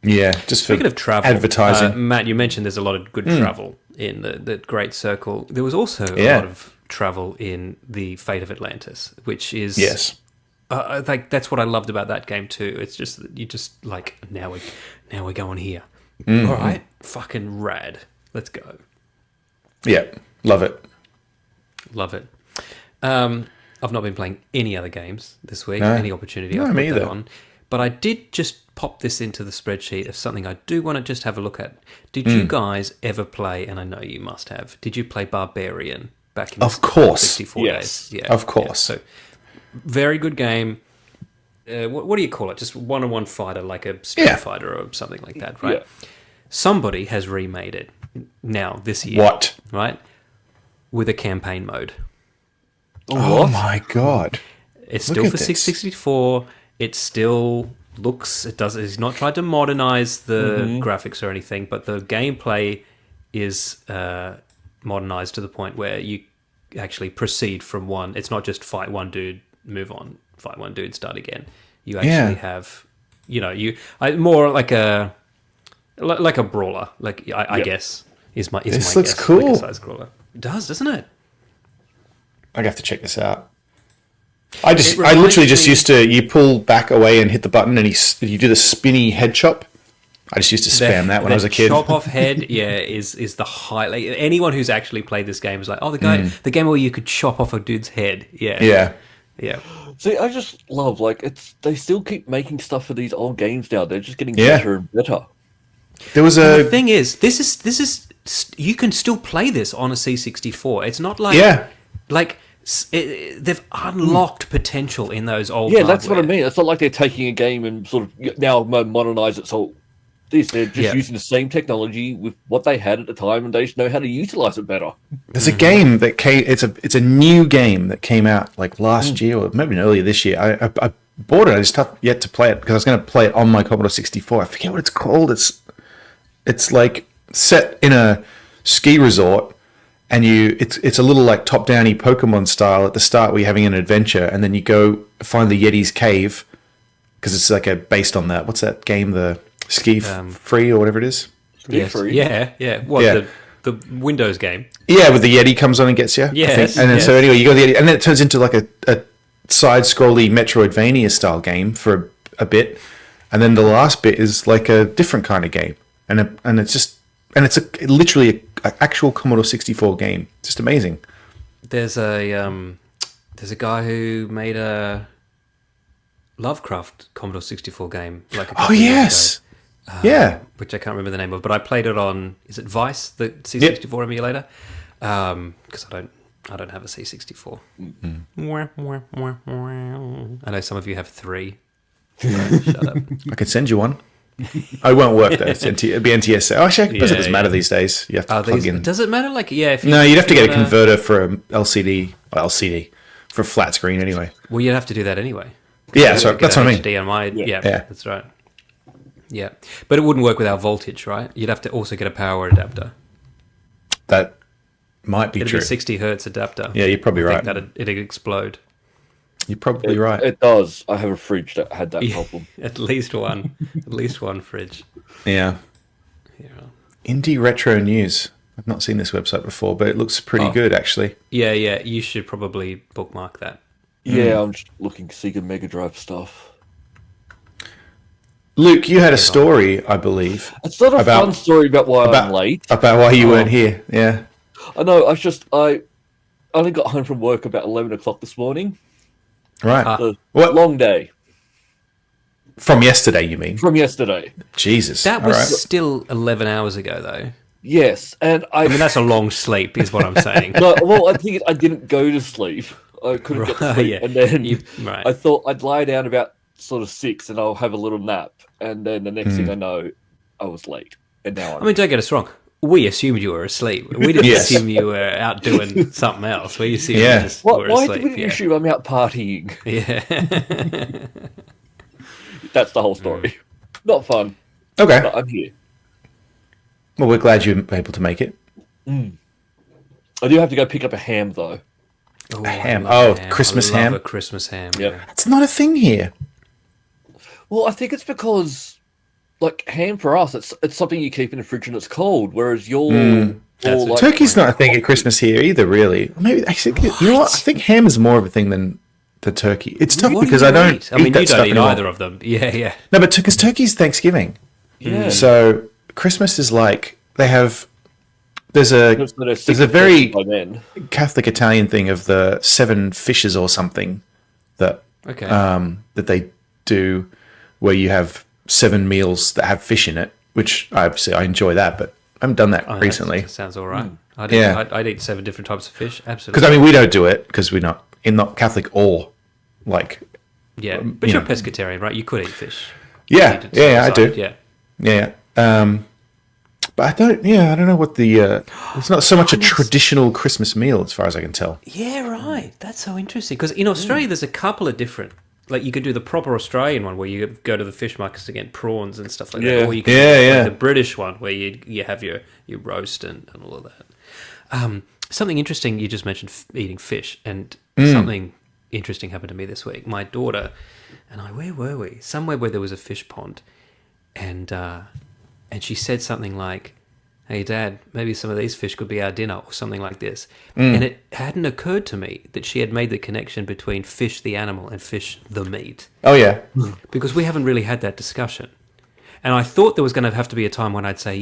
Yeah, just for Speaking of travel, advertising. Matt, you mentioned there's a lot of good travel in the Great Circle. There was also a Yeah. lot of travel in the Fate of Atlantis, which is Yes. like that's what I loved about that game too. It's just that you just like now we're going here. Mm-hmm. All right, fucking rad. Let's go. Yeah, love it. Love it. I've not been playing any other games this week. No. Any opportunity No, I've me put that either. on. But I did just pop this into the spreadsheet of something I do want to just have a look at. Did you guys ever play, and I know you must have, did you play Barbarian back in Of course. 64 Yes. days? Yeah. Of course. So, very good game. What do you call it? Just one-on-one fighter, like a Street Yeah. Fighter or something like that, right? Yeah. Somebody has remade it now, this year. What? Right? With a campaign mode. Oh my god. It's Look still at for this. 664. It still looks. It does. It's not tried to modernize the graphics or anything, but the gameplay is modernized to the point where you actually proceed from one. It's not just fight one dude, move on, fight one dude, start again. You actually have, more like a brawler. Like I Yep. guess is my This my looks guess, cool. Like a size brawler. It does, doesn't it? I'd have to check this out. I It literally reminds just me- used to, you pull back away and hit the button and you do the spinny head chop. I just used to spam that when I was a kid. Chop off head, is the highlight. Anyone who's actually played this game is like, oh, the game where you could chop off a dude's head. Yeah, Yeah. yeah. See, I just love, they still keep making stuff for these old games now. They're just getting Yeah. better and better. There was The a, thing is, this is you can still play this on a C64. It's not like Yeah. they've unlocked potential in those old. Yeah, that's what I hardware. mean. It's not like they're taking a game and sort of now modernize it. So they're just Yeah. using the same technology with what they had at the time, and they just know how to utilize it better. there's a game that came, it's a new game that came out like last year or maybe earlier this year. I bought it. I just have yet to play it because I was going to play it on my Commodore 64. I forget what it's called. It's It's like set in a ski resort, and it's a little like top-downy Pokemon style at the start where you're having an adventure, and then you go find the Yeti's cave because it's like based on that. What's that game? The Ski Free or whatever it is. Yes. Free. Yeah. What, Yeah. the Windows game? Yeah, with the Yeti comes on and gets you. I Yes, think. And then yes. so anyway, you go the Yeti, and then it turns into like a side-scrolly Metroidvania style game for a bit, and then the last bit is like a different kind of game, and it's literally an actual Commodore 64 game. Just amazing. There's a guy who made a Lovecraft Commodore 64 game. Like a Oh couple of years yes, ago, yeah. which I can't remember the name of, but I played it on. Is it Vice, the C64 emulator? Because I don't have a C64. I know some of you have 3. Shut up. I could send you one. Oh, it won't work though. It'd be NTSC. Oh, actually, I suppose it doesn't matter yeah. these days. You have to plug in. Does it matter? Like, yeah. If No, you'd have to get a wanna- converter for an LCD for a flat screen anyway. Well, you'd have to do that anyway. Yeah, You so have to that's get what I a mean. HDMI. Yeah, Yeah. that's right. Yeah, but it wouldn't work without voltage, right? You'd have to also get a power adapter. That might be It'd true. be a 60 hertz adapter. Yeah, you're probably I right. think that it'd explode. You're probably right. It does. I have a fridge that had that problem. At least one. At least one fridge. Yeah. Yeah. Indie Retro News. I've not seen this website before, but it looks pretty good actually. Yeah. You should probably bookmark that. Yeah, I'm just looking Sega Mega Drive stuff. Luke, you had a story, I believe, It's not a fun story about why I'm late. about why you weren't here. Yeah. I know. I only got home from work about 11 o'clock this morning. Right. A What? long day From yesterday, you mean? from yesterday. Jesus. That was All right. still 11 hours ago, though. Yes, and I mean, that's a long sleep, is what I'm saying. no, well, I think I didn't go to sleep. I couldn't get to Right, sleep, yeah. and then Right. I thought I'd lie down about sort of 6, and I'll have a little nap, and then the next thing I know, I was late, and now I'm. I mean, don't get us wrong. We assumed you were asleep. We didn't Yes. assume you were out doing something else. We assumed Yeah. you just were why asleep. did we yeah. assume I'm out partying? Yeah. That's the whole story. Not fun, Okay. but I'm here. Well, we're glad you were able to make it. I do have to go pick up a ham though. Oh, ham. I love Oh, Christmas I love ham? a Christmas ham. Yep. Yeah. It's not a thing here. Well, I think it's because, like, ham for us, it's something you keep in the fridge and it's cold, whereas you're That's all a like, Turkey's not a thing at Christmas here either, really. Maybe actually, you know what? I think ham is more of a thing than the turkey. It's tough What do because you I don't. eat? I mean, eat that you don't stuff eat anymore. either of them. Yeah, yeah. No, but because turkey's Thanksgiving, yeah. so Christmas is like they have. There's a Because they're there's sick a of very turkey by then. Catholic Italian thing of the 7 fishes or something that Okay. that they do, where you have 7 meals that have fish in it, which obviously I enjoy that, but I haven't done that Oh, that recently. sounds all right. Yeah. I'd eat 7 different types of fish. Because Absolutely. I mean, we don't do it because we're not Catholic or like Yeah, but you you're know. a pescatarian, right? You could eat fish. yeah, Eat it yeah, I aside, do. Yeah. Yeah. But I don't know what the it's not so much a traditional Christmas meal as far as I can tell. Yeah, right. That's so interesting. Because in Australia, there's a couple of different. Like, you could do the proper Australian one where you go to the fish markets to get prawns and stuff like Yeah. that. Or you can Yeah, do yeah. the British one where you have your roast and all of that. Something interesting, you just mentioned eating fish. And something interesting happened to me this week. My daughter and I, where were we? Somewhere where there was a fish pond. And she said something like, "Hey, Dad, maybe some of these fish could be our dinner," or something like this. And it hadn't occurred to me that she had made the connection between fish the animal and fish the meat, Oh yeah, because we haven't really had that discussion. And I thought there was going to have to be a time when I'd say,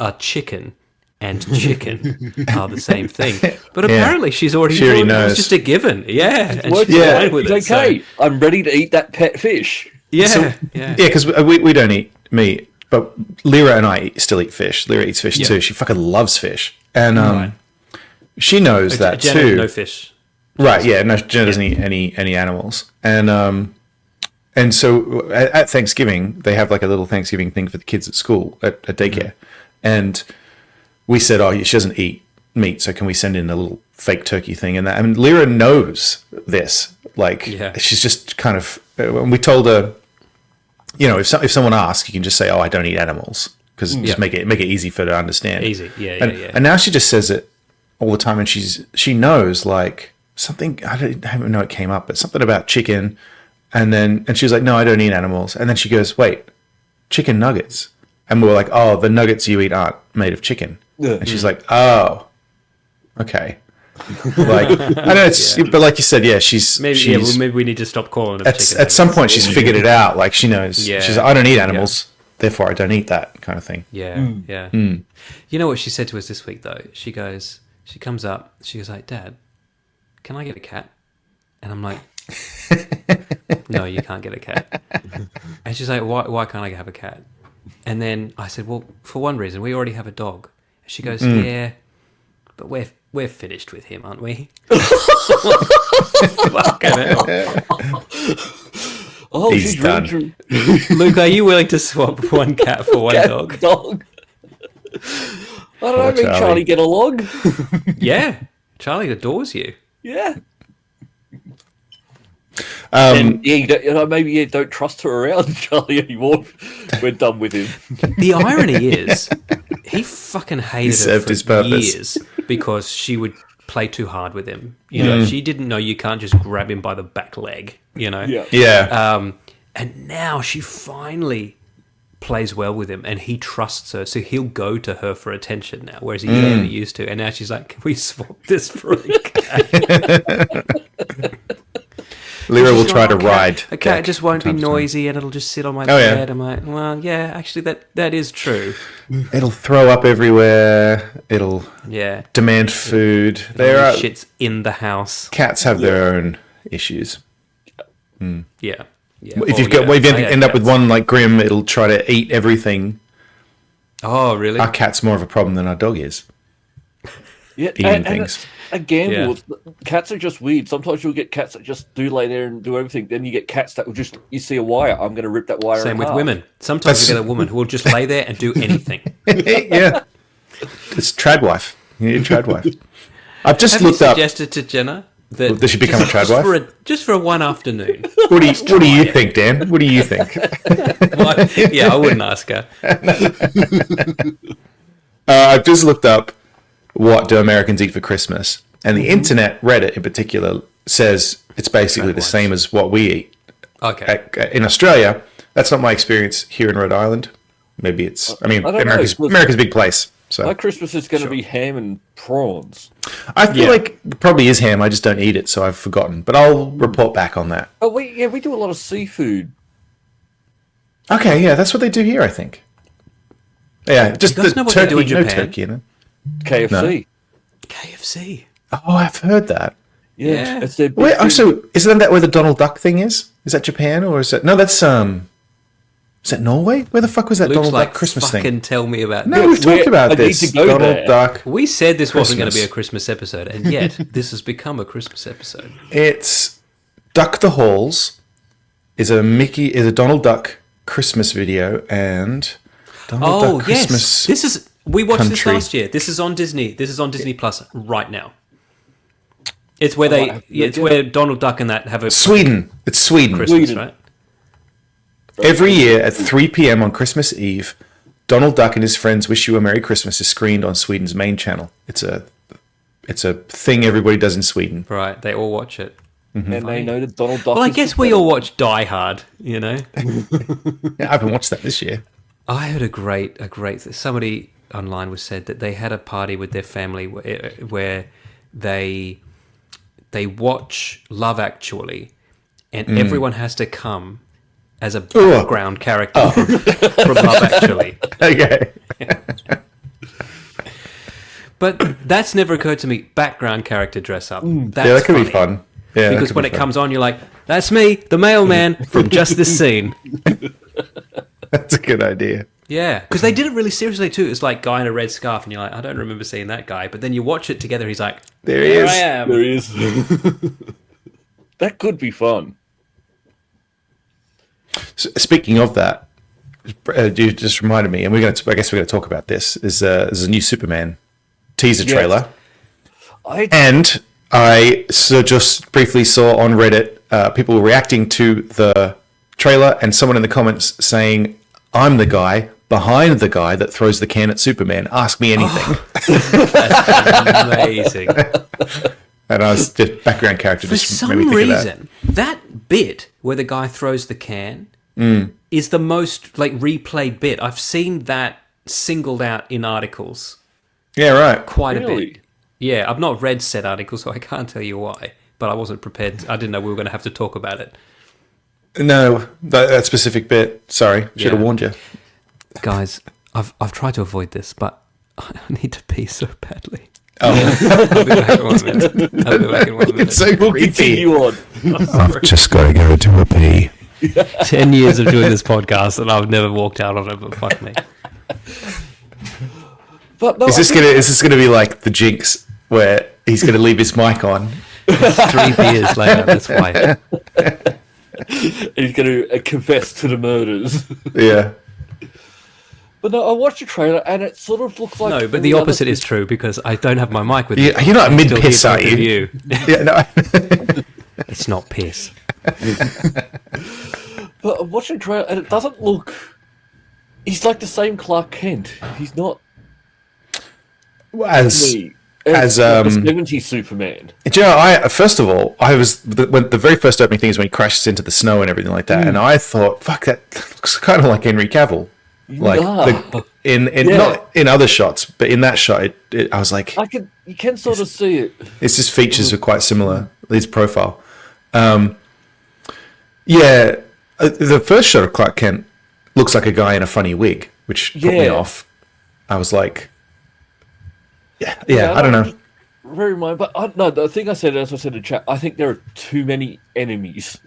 a chicken and chicken are the same thing. But Yeah. apparently she's already She already it was knows. just a given. Yeah. And Works she's Yeah. fine with It's it. okay. So, I'm ready to eat that pet fish. yeah. yeah, because we don't eat meat, but Lyra and I still eat fish. Lyra eats fish too. She fucking loves fish, and Right. she knows that Jenna, too. no fish. Right? Yeah, no, Jenna doesn't eat any animals, and so at Thanksgiving they have like a little Thanksgiving thing for the kids at school at daycare, and we said, "Oh, she doesn't eat meat, so can we send in a little fake turkey thing?" And that, I mean, Lyra knows this. Like, Yeah. she's just kind of. When we told her, if someone asks, you can just say, "Oh, I don't eat animals," because just make it easy for her to understand. Easy, yeah. And now she just says it all the time, and she knows like something. I don't even know it came up, but something about chicken, and she was like, "No, I don't eat animals." And then she goes, "Wait, chicken nuggets?" And we were like, "Oh, the nuggets you eat aren't made of chicken." Yeah. And she's like, "Oh, okay." Like I know it's, but like you said, yeah, maybe we need to stop calling them chicken. At some point she's figured it out. Like she knows. Yeah. She's like, I don't eat animals, therefore I don't eat that kind of thing. Yeah, yeah. You know what she said to us this week though? She comes up, she goes like, "Dad, can I get a cat?" And I'm like, "No, you can't get a cat." And she's like, "Why can't I have a cat?" And then I said, "Well, for one reason, we already have a dog." And she goes, "Yeah, but we're finished with him, aren't we?" Fucking hell. Oh, He's she's done. really Luke, are you willing to swap one cat for one dog? dog. I don't know, me and Charlie get along. Yeah. Charlie adores you. Yeah. And maybe you don't trust her around Charlie anymore. We're done with him. The irony is, he fucking hated her served for his purpose. years because she would play too hard with him. You know, she didn't know you can't just grab him by the back leg, you know? Yeah. Yeah. And now she finally plays well with him and he trusts her, so he'll go to her for attention now, whereas he never used to. And now she's like, "Can we swap this for a cat?" Lyra will She's try like, to "Oh, ride. a cat just won't be time to time. noisy and it'll just sit on my Oh, yeah. bed. I'm like, well, yeah, actually that is true. It'll throw up everywhere. It'll Yeah. demand food. There All are the shit's in the house. cats have their own issues. Yeah. Yeah. If Oh, you get, yeah. if you I had end up with cats. one like Grim, it'll try to eat everything. Oh, really? Our cat's more of a problem than our dog is. Yeah, Eating things. A gamble. Cats are just weird. Sometimes you'll get cats that just do lay there and do everything. Then you get cats that will just, you see a wire, I'm going to rip that wire Same in with half. women. Sometimes you get a woman who will just lay there and do anything. Yeah. It's tradwife. You need a tradwife. I've just Have you looked up. suggested to Jenna that They should become a tradwife? just for one afternoon? What do you think, Dan? What do you think? Why- yeah, I wouldn't ask her. I've just looked up what do Americans eat for Christmas, and the internet, Reddit in particular, says it's basically the Tradwives. same as what we eat. Okay. In Australia, that's not my experience here in Rhode Island. Maybe it's. I mean, I don't know, America's a big place. So My Christmas is going to be ham and prawns. I feel like it probably is ham. I just don't eat it, so I've forgotten. But I'll report back on that. Oh, we do a lot of seafood. Okay, yeah, that's what they do here, I think. Yeah, just You guys the know what they do turkey, in no Japan? turkey in it. KFC. KFC. Oh, I've heard that. Yeah. Yeah. It's their big Wait, thing. so isn't that where the Donald Duck thing is? Is that Japan or is that no? That's is that Norway? Where the fuck was that Luke's Donald like, Duck Christmas fucking thing? tell me about No, this. we've talked about I need this. to go Donald there. Duck. We said this wasn't going to be Christmas. a Christmas episode, and yet this has become a Christmas episode. It's Duck the Halls. Is a Donald Duck Christmas video and Donald Oh Duck yes, Christmas. we watched this country. last year. This is on Disney. This is on Disney Plus right now. It's where it's where Donald Duck and that have a Sweden. It's Sweden. Christmas, Sweden. right? Every year at 3 p.m. on Christmas Eve, Donald Duck and his friends wish you a Merry Christmas is screened on Sweden's main channel. It's a thing everybody does in Sweden. Right, they all watch it. And they know that Donald Duck Well, I is guess the we better. all watch Die Hard, you know. Yeah, I haven't watched that this year. I heard a great. Somebody online was said that they had a party with their family where they watch Love Actually, and everyone has to come as a background character from Love Actually. Okay. But that's never occurred to me. Background character dress up. That's Yeah, that could be funny. fun. Yeah, that Because could when be it fun. comes on, you're like, "That's me, the mailman from just this scene." That's a good idea. Yeah, because they did it really seriously too. It's like guy in a red scarf, and you're like, "I don't remember seeing that guy." But then you watch it together, he's like, There he "Here is. I am." There he is. That could be fun. So, speaking of that, you just reminded me, and I guess we're going to talk about this. There's a new Superman teaser Yes. trailer, I and I just briefly saw on Reddit people reacting to the trailer, and someone in the comments saying, "I'm the guy. behind the guy that throws the can at Superman. Ask me anything. That's amazing. And I was just background character. For just some made me think reason, that bit where the guy throws the can is the most like replayed bit. I've seen that singled out in articles Yeah, right. quite a Really? bit. Yeah, I've not read said article, so I can't tell you why. But I wasn't prepared. I didn't know we were going to have to talk about it. No, that specific bit. Sorry, should have Yeah. warned you. Guys, I've tried to avoid this, but I need to pee so badly. Oh, I'll be back in 1 minute. I'll be back in 1 minute. it's so creepy. Continue on. I've just got to go to a pee. 10 years of doing this podcast and I've never walked out on it, but fuck me. But no, Is this gonna be like the Jinx where he's gonna leave his mic on? 3 beers later, that's why. he's going to confess to the murders. Yeah. But no, I watched the trailer and it sort of looks like... No, but all the other opposite is true because I don't have my mic with me. You're not I can mid still piss, hear are both of you? Yeah, no. It's not piss. But I'm watching the trailer and it doesn't look... He's like the same Clark Kent. He's not As me. as, the 70s Superman. do you know, first of all, I was when the very first opening thing is when he crashes into the snow and everything like that, and I thought, fuck, that looks kind of like Henry Cavill, like in Yeah. not in other shots, but in that shot, I was like, You can sort of see it. it's just features are quite similar. His profile, yeah. The first shot of Clark Kent looks like a guy in a funny wig, which put me Yeah. off. I was like, yeah, I don't know. Very mind, but no, the thing I said, as I said in chat, I think there are too many enemies.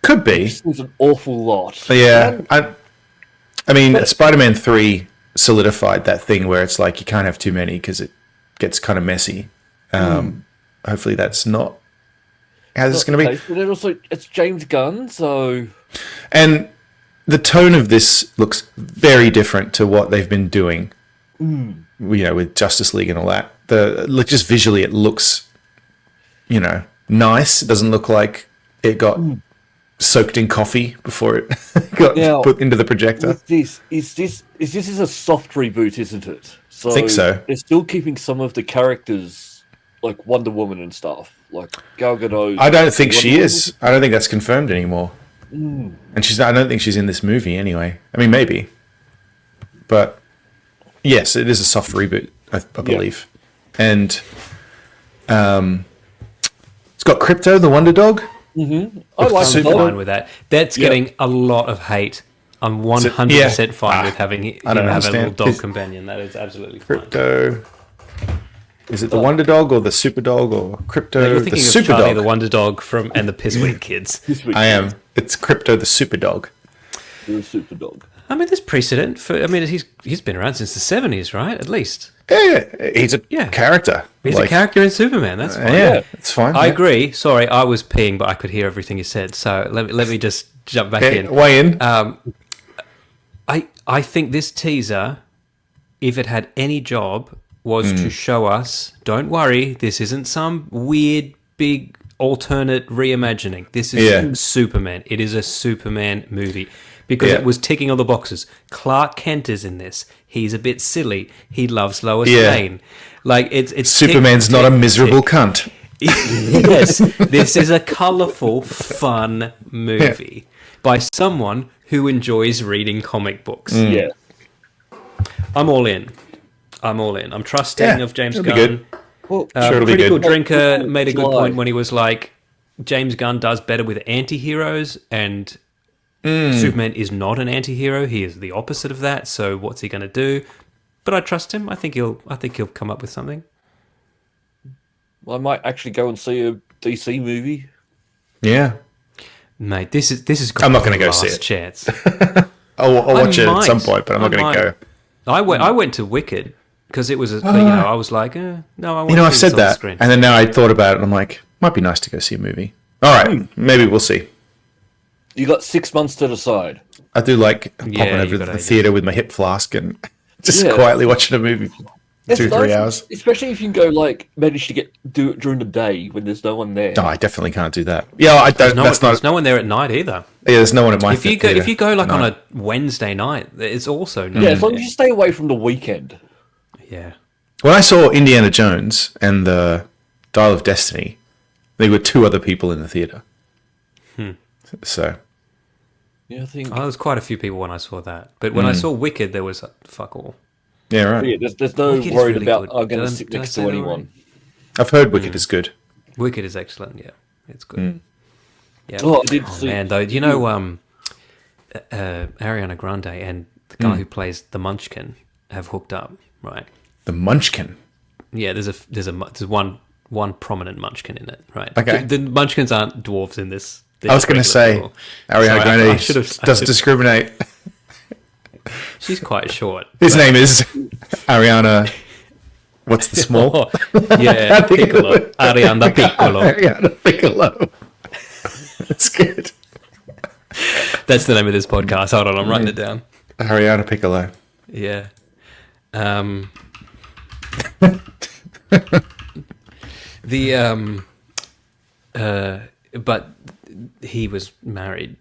Could be. There's an awful lot. Yeah, I mean, Spider-Man 3 solidified that thing where it's like you can't have too many because it gets kind of messy. Hopefully that's not how this is going to be. But then also, it's James Gunn, so... And the tone of this looks very different to what they've been doing, you know, with Justice League and all that. Just visually, it looks, nice. It doesn't look like it got soaked in coffee before it got put into the projector. With this is a soft reboot, isn't it? So I think so. They're still keeping some of the characters, like Wonder Woman and stuff, like Gal Gadot. I don't think she is. I don't think that's confirmed anymore. And I don't think she's in this movie anyway. I mean, maybe. But yes, it is a soft reboot, I believe. And it's got Crypto, the Wonder Dog. I like I'm Superman. fine with that. That's getting a lot of hate. I'm 100% fine with having him have a little understand. dog companion. That is absolutely fine. Crypto. Is it the Wonder Dog or the Super Dog or Crypto You're the thinking of Super Charlie Dog? the Wonder Dog and the Pissweed Kids. I am. It's Crypto the Super Dog. You're a super dog. I mean, there's precedent for. I mean, he's been around since the 70s, right? At least Yeah, he's a character. he's a character in Superman. That's fine. Yeah, it's fine. I agree. Sorry, I was peeing, but I could hear everything you said. So let me just jump back in. Weigh in. I think this teaser, if it had any job, was to show us, don't worry, this isn't some weird, big, alternate reimagining. This is Superman. It is a Superman movie. Because it was ticking all the boxes. Clark Kent is in this. He's a bit silly. He loves Lois Lane. Like, it's Superman's tick, not a tick, miserable tick. cunt. Yes, this is a colourful, fun movie by someone who enjoys reading comic books. Yeah. I'm all in. I'm trusting of James it'll be Gunn. good. Well, Sure, it'll be Critical good. Drinker made a good July. point when he was like, James Gunn does better with anti-heroes, and Superman is not an anti-hero. He is the opposite of that. So what's he going to do? But I trust him. I think he'll come up with something. I might actually go and see a DC movie. Yeah. Mate, this is. I'm not gonna go last see it. Chance. I'll watch it at might. some point, but I'm not I going to might. go. I went to Wicked because it was I was like, no, I want I've to see said this on the that. screen. And then now I thought about it, and I'm like, might be nice to go see a movie. All right, maybe we'll see. You got 6 months to decide. I do like popping you over to got the ages. theatre with my hip flask and just Yeah. quietly watching a movie for It's 2-3 nice, hours. especially if you can go manage to do it during the day when there's no one there. No, I definitely can't do that. Yeah, I don't. No That's there's not. no one there at night either. there's no one at my If you go like on a Wednesday night, it's also no. Yeah, as long as you stay away from the weekend. Yeah. When I saw Indiana Jones and the Dial of Destiny, there were 2 other people in the theater. So, Yeah, I think. There was quite a few people when I saw that, but when I saw Wicked, there was fuck all. yeah, right. Yeah, there's no Wicked is worried really about good. I'm going Did to I- sit did I next say to that anyone. I've heard Wicked is good. Wicked is excellent. Yeah, it's good. Yeah. Oh, I did see. Man, though, you know, Ariana Grande and the guy who plays the Munchkin have hooked up, right? The Munchkin. Yeah, there's one prominent Munchkin in it, right? Okay. The Munchkins aren't dwarves in this. I was going to say, Ariana Grande does discriminate. She's quite short. His name is Ariana. What's the small? Yeah, Piccolo. Ariana Piccolo. Ariana Piccolo. That's good. That's the name of this podcast. Hold on, I'm writing it down. Ariana Piccolo. Yeah. But he was married.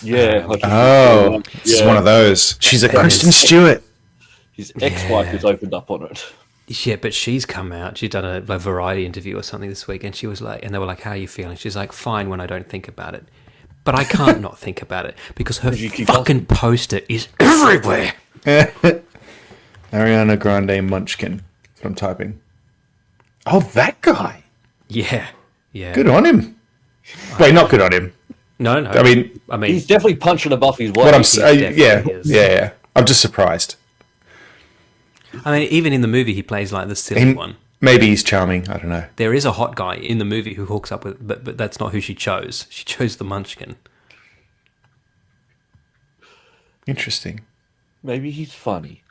Yeah. Oh, this is one of those. She's a Kristen Stewart. His ex-wife has opened up on it. Yeah, but she's come out. She's done a variety interview or something this week, and she was like, and they were like, "How are you feeling?" She's like, "Fine when I don't think about it, but I can't not think about it because her fucking poster is everywhere." Ariana Grande Munchkin. That's what I'm typing. Oh, that guy. Yeah, yeah. Good on him. Wait, not good on him. No. I mean, He's definitely punching above his weight. what I'm definitely is. yeah. I'm just surprised. I mean, even in the movie, he plays like the silly one. Maybe he's charming. I don't know. There is a hot guy in the movie who hooks up with, but that's not who she chose. She chose the Munchkin. Interesting. Maybe he's funny.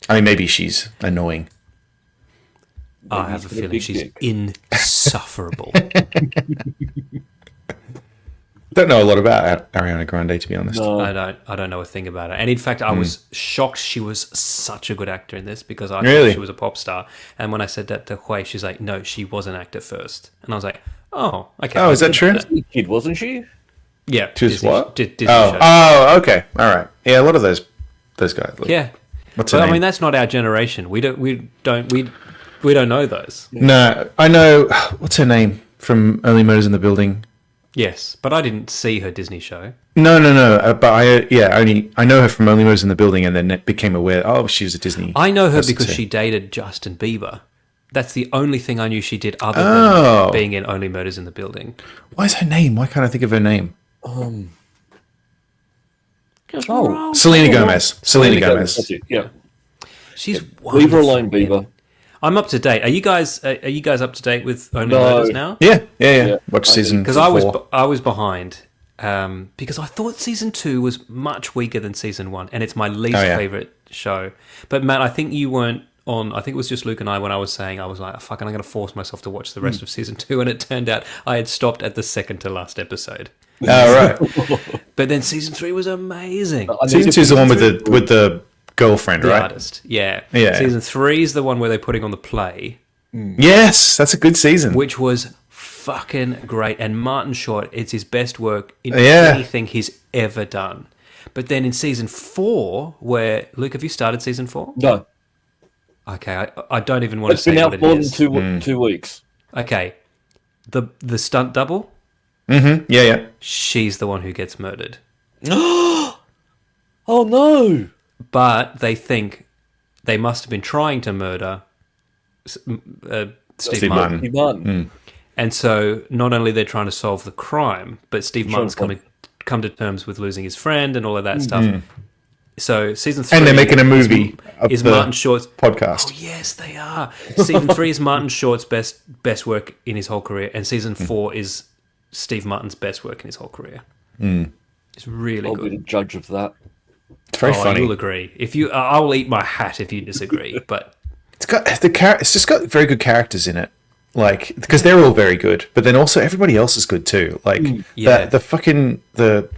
I mean, maybe she's annoying. I have a he's got a feeling big she's dick. insufferable. Don't know a lot about Ariana Grande, to be honest. No. I don't know a thing about her. And in fact, I was shocked she was such a good actor in this because I Really? thought she was a pop star. And when I said that to Hui, she's like, "No, she was an actor first." And I was like, "Oh, okay." Oh, is that true? Disney kid, wasn't she? Yeah. She was Disney- what? Disney Oh, show. oh, okay, all right. Yeah, a lot of those guys. Look. Yeah. What's her But I name? mean, that's not our generation. We don't know those. No, I know. What's her name from Only Murders in the Building? Yes, but I didn't see her Disney show. No. But I know her from Only Murders in the Building, and then became aware. Oh, she was a Disney. I know her person because too. she dated Justin Bieber. That's the only thing I knew she did other Oh. than being in Only Murders in the Building. Why is her name? Why can't I think of her name? Oh, Selena Gomez. Selena Gomez. That's it. Yeah. She's Leave her wonderful. alone, Bieber. I'm up to date. Are you guys up to date with Only No. Murders now? Yeah. Watch I season Because 4. I was behind. Because I thought season 2 was much weaker than season 1, and it's my least favorite show. But Matt, I think you weren't on. I think it was just Luke and I when I was saying I was like, "Fucking, I'm going to force myself to watch the rest of season 2," and it turned out I had stopped at the second to last episode. Oh, right. But then season 3 was amazing. Season 2 is the one with the girlfriend, The right? artist, yeah. Yeah. Season 3 is the one where they're putting on the play, Yes, that's a good season. which was fucking great. And Martin Short, it's his best work in Yeah. anything he's ever done. But then in season 4, where Luke, have you started season 4? No, Okay, I don't even want it's to been say out what more it than is. 2 weeks. Okay, the stunt double, Yeah. she's the one who gets murdered. Oh no! But they think they must have been trying to murder Steve Martin. Steve Martin. And so not only they're trying to solve the crime, but Steve Martin's Sure. come to terms with losing his friend and all of that stuff. So season 3... And they're making a movie of is the Martin Short's... podcast. Oh, yes, they are. Season 3 is Martin Short's best work in his whole career, and season 4 is Steve Martin's best work in his whole career. It's really I'll be the good. judge of that. It's very funny. You'll agree. If you, I'll eat my hat if you disagree, but... It's just got very good characters in it, like because they're all very good, but then also everybody else is good too. Like Yeah. the fucking the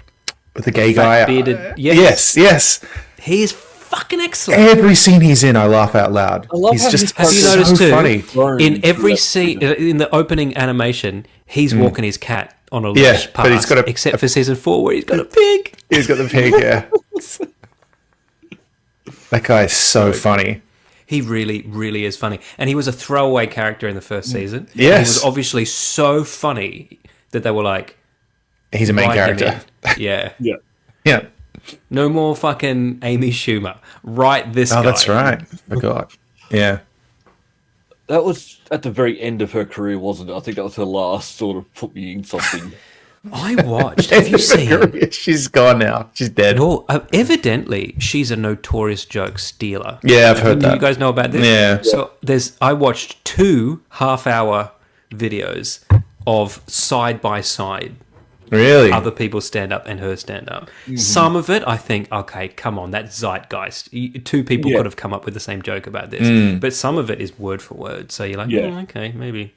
gay guy. bearded- Yes. He's fucking excellent. Every scene he's in, I laugh out loud. I love He's how just his Have you so noticed too? funny. Thrown In every through that scene, in the opening animation, he's walking his cat on a Yeah, leash but he's past, got except for season 4 where he's got a pig. He's got the pig, yeah. That guy is so funny. He really, really is funny. And he was a throwaway character in the first season. Yes. And he was obviously so funny that they were like... He's a main write him character. in. Yeah. Yeah. Yeah. No more fucking Amy Schumer. Write this guy. Oh, that's right. Forgot. Yeah. That was at the very end of her career, wasn't it? I think that was her last sort of put me in something. I watched... Have you seen... She's gone now. She's dead. No, evidently, she's a notorious joke stealer. Yeah, I've heard that. You guys know about this? Yeah. So I watched 2 half-hour videos of side-by-side Really? other people stand up and her stand up. Some of it, I think, okay, come on, that's zeitgeist. 2 people could have come up with the same joke about this. But some of it is word for word. So you're like, okay, maybe.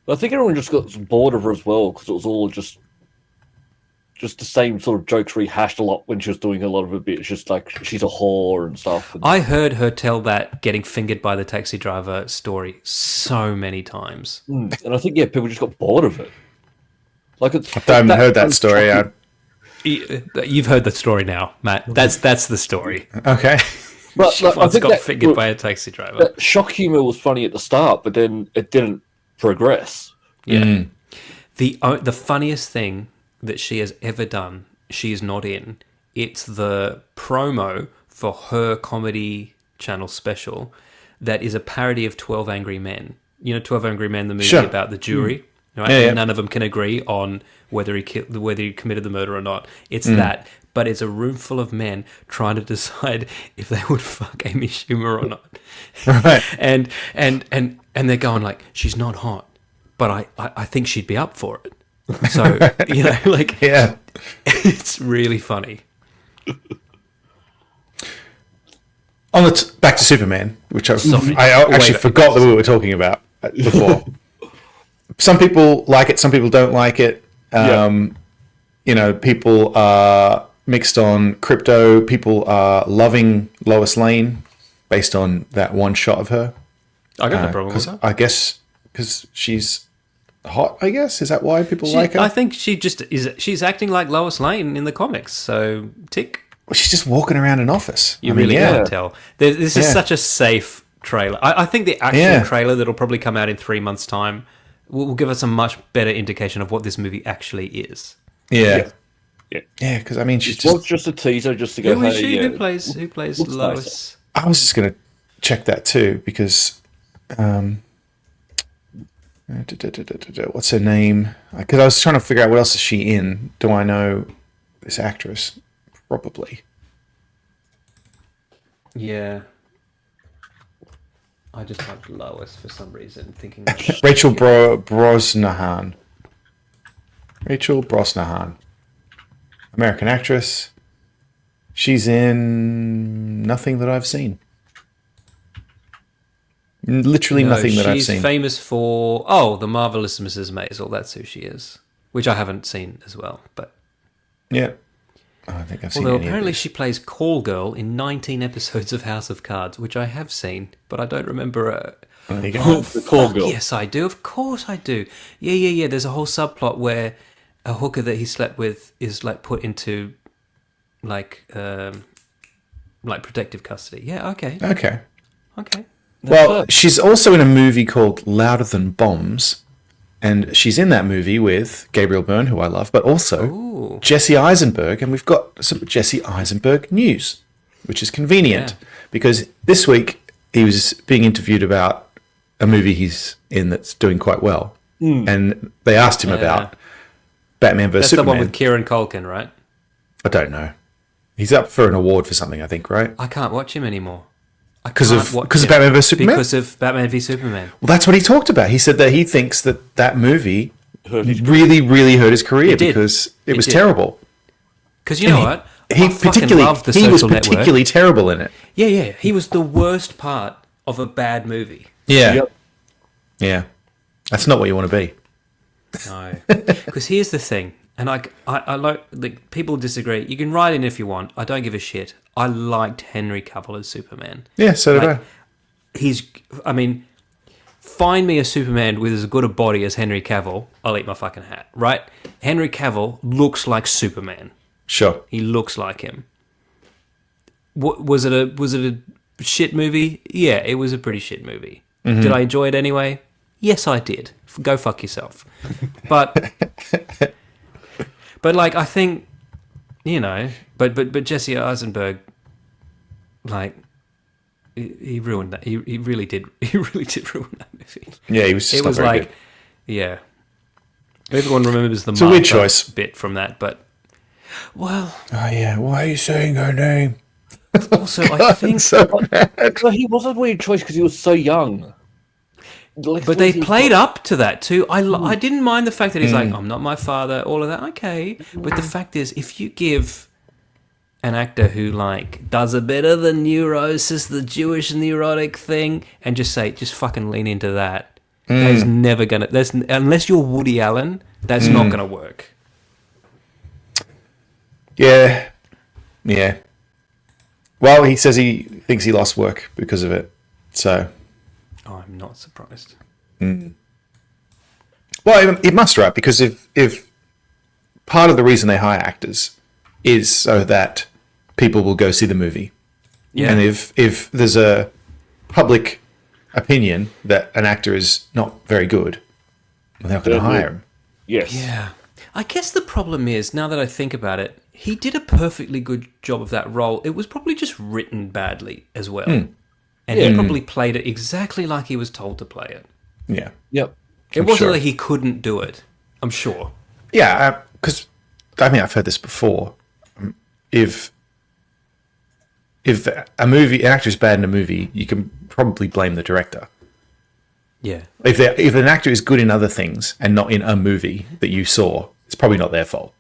I think everyone just got bored of her as well because it was all just the same sort of jokes rehashed a lot when she was doing a lot of it. It's just like she's a whore and stuff. And I heard her tell that getting fingered by the taxi driver story so many times. and I think people just got bored of it. Like it's, I haven't heard that story. You've heard the story now, Matt. That's the story. Okay. But She like, I once think got fingered by a taxi driver. that shock humor was funny at the start, but then it didn't progress. Yeah. The funniest thing that she has ever done, she is not in. It's the promo for her comedy channel special that is a parody of 12 Angry Men. You know 12 Angry Men, the movie about the jury, right? Yeah, yeah. And none of them can agree on whether he committed the murder or not. It's that, but it's a room full of men trying to decide if they would fuck Amy Schumer or not. Right. And they're going like, she's not hot, but I think she'd be up for it. So, like, Yeah. it's really funny. Back to Superman, which I Sorry. actually forgot that we were talking about before. Some people like it, some people don't like it. People are mixed on crypto. People are loving Lois Lane based on that one shot of her. I got no problem with that. I guess because she's hot, I guess. Is that why people like her? I think she just is. She's acting like Lois Lane in the comics. So tick. Well, she's just walking around an office. You really can't tell. This is such a safe trailer. I think the actual trailer that'll probably come out in 3 months' time will give us a much better indication of what this movie actually is. Yeah. Yeah, because I mean, she's It was just a teaser just to go, Who is hey, she? yeah. Who plays Looks Lois? nicer. I was just going to check that too because what's her name? Because I was trying to figure out what else is she in. Do I know this actress? Probably. Yeah. I just typed Lois for some reason, thinking Rachel Brosnahan. Rachel Brosnahan. American actress. She's in nothing that I've seen. Literally nothing that I've seen. She's famous for The Marvelous Mrs. Maisel. That's who she is, which I haven't seen as well. But yeah, I think I've seen. although any apparently of she plays Call Girl in 19 episodes of House of Cards, which I have seen, but I don't remember. There you go. The Call Girl. Yes, I do. Of course, I do. Yeah. There's a whole subplot where a hooker that he slept with is like put into like protective custody. Yeah. Okay. Okay. Well, she's also in a movie called Louder Than Bombs, and she's in that movie with Gabriel Byrne, who I love, but also Jesse Eisenberg, and we've got some Jesse Eisenberg news, which is convenient because this week he was being interviewed about a movie he's in that's doing quite well, and they asked him about Batman vs that's Superman. the one with Kieran Culkin, right? I don't know. He's up for an award for something, I think, right? I can't watch him anymore. Because of Batman vs Superman? Because of Batman v Superman. Well, that's what he talked about. He said that he thinks that movie really, really hurt his career because it was terrible. Because you know what? He I fucking love the was Social Network. particularly terrible in it. Yeah. He was the worst part of a bad movie. Yeah. Yep. Yeah. That's not what you want to be. No. Because here's the thing, and I like people disagree. You can write in if you want. I don't give a shit. I liked Henry Cavill as Superman. Yeah, so did I. find me a Superman with as good a body as Henry Cavill, I'll eat my fucking hat, right? Henry Cavill looks like Superman. Sure. He looks like him. Was it a shit movie? Yeah, it was a pretty shit movie. Did I enjoy it anyway? Yes, I did. Go fuck yourself. But like, I think, you know, but Jesse Eisenberg, like, he ruined that. He really did. He really did ruin that movie. Yeah, he was. Just It was not very like, good. yeah. Everyone remembers the It's a weird Martha choice. bit from that, but well, Oh yeah. Why are you saying her name? also I think, So bad. Well, he was a weird choice because he was so young. Like, but they played up to that too. I didn't mind the fact that he's like, I'm not my father, all of that. Okay, but the fact is, if you give an actor who like does a bit of the neurosis, the Jewish neurotic thing, and just fucking lean into that. That is never gonna. Unless you're Woody Allen, that's not gonna work. Yeah. Yeah. Well, he says he thinks he lost work because of it. So, Oh, I'm not surprised. well, it must, right? Because if part of the reason they hire actors is so that people will go see the movie, Yeah. and if there's a public opinion that an actor is not very good, they're not going to hire him. Yes. Yeah. I guess the problem is, now that I think about it, he did a perfectly good job of that role. It was probably just written badly as well. And he probably played it exactly like he was told to play it. Yeah. Yep. It wasn't sure. like he couldn't do it, I'm sure. Yeah, because I've heard this before. If an actor is bad in a movie, you can probably blame the director. Yeah. If an actor is good in other things and not in a movie that you saw, it's probably not their fault.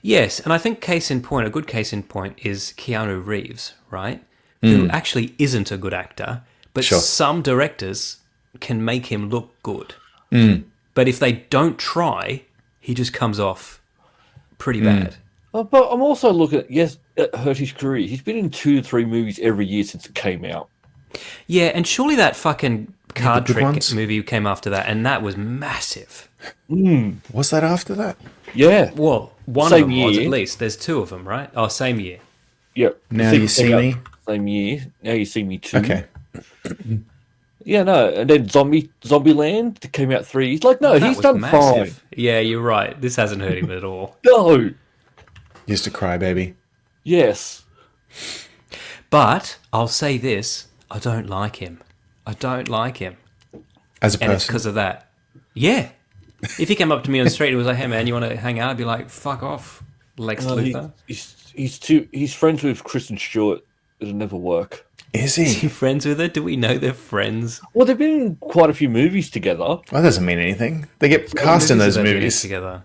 Yes, and I think a good case in point is Keanu Reeves, right? Who actually isn't a good actor, but Sure. some directors can make him look good. But if they don't try, he just comes off pretty bad. But I'm also looking at hurt his career. He's been in 2 to 3 movies every year since it came out. Yeah, and surely that fucking card good trick ones. movie came after that, and that was massive. Was that after that? Yeah. Well, one Same of them was year. at least. There's 2 of them, right? Oh, same year. Yep. Now You See Me? Same year. Now You See Me too. Okay. Yeah, no. And then Zombieland that came out 3 years. Like, no, That he's was done massive. fine. Yeah, you're right. This hasn't hurt him at all. No. Used to Cry Baby. Yes. But I'll say this: I don't like him. I don't like him, As a and it's person. because of that. Yeah. If he came up to me on the street and was like, "Hey man, you want to hang out?" I'd be like, "Fuck off, Lex No, Luthor." he's friends with Kristen Stewart. It'll never work. Is Is he he? friends with her? Do we know they're friends? Well, they've been in quite a few movies together. Well, that doesn't mean anything. They get cast in those Are they movies. together.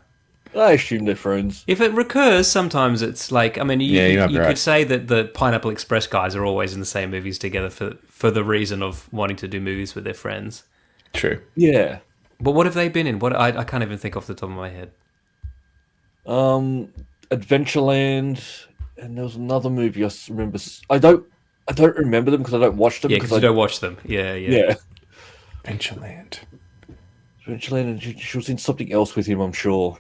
I assume they're friends. If it recurs, sometimes it's like, I mean, you might be right. could say that the Pineapple Express guys are always in the same movies together for the reason of wanting to do movies with their friends. True. Yeah. But what have they been in? What I can't even think off the top of my head. Adventureland, and there was another movie I remember. I don't remember them because I don't watch them. Yeah, because you don't watch them. Yeah. Yeah. Adventureland. Adventureland, and she was in something else with him, I'm sure.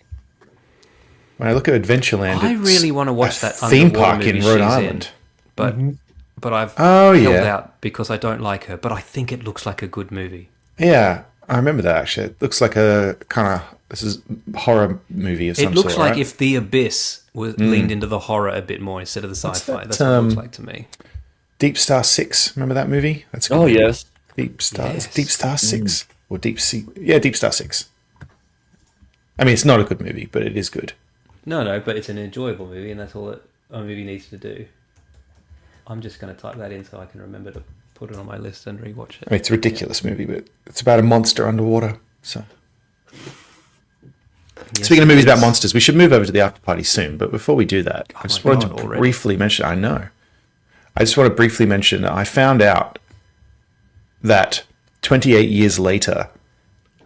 When I look at Adventureland, I it's really want to watch a that theme underwater park in movie Rhode she's Island. But I've Oh, held yeah. out because I don't like her. But I think it looks like a good movie. Yeah, I remember that actually. It looks like a kind of horror movie of some It looks sort, like right? if The Abyss was leaned into the horror a bit more instead of the sci-fi. that, That's what it looks like to me. Deep Star 6. Remember that movie? That's a good Oh, movie. yes. Deep Star. Yes. Deep Star 6 or Deep Sea. Yeah, Deep Star 6. I mean, it's not a good movie, but it is good. No, but it's an enjoyable movie, and that's all that a movie needs to do. I'm just going to type that in so I can remember to put it on my list and rewatch it. I mean, it's a ridiculous movie, but it's about a monster underwater. So, Yes, speaking of it movies about is. monsters, we should move over to the after party soon. But before we do that, I just my wanted God, to already? briefly mention. I know. I just want to briefly mention that I found out that 28 years later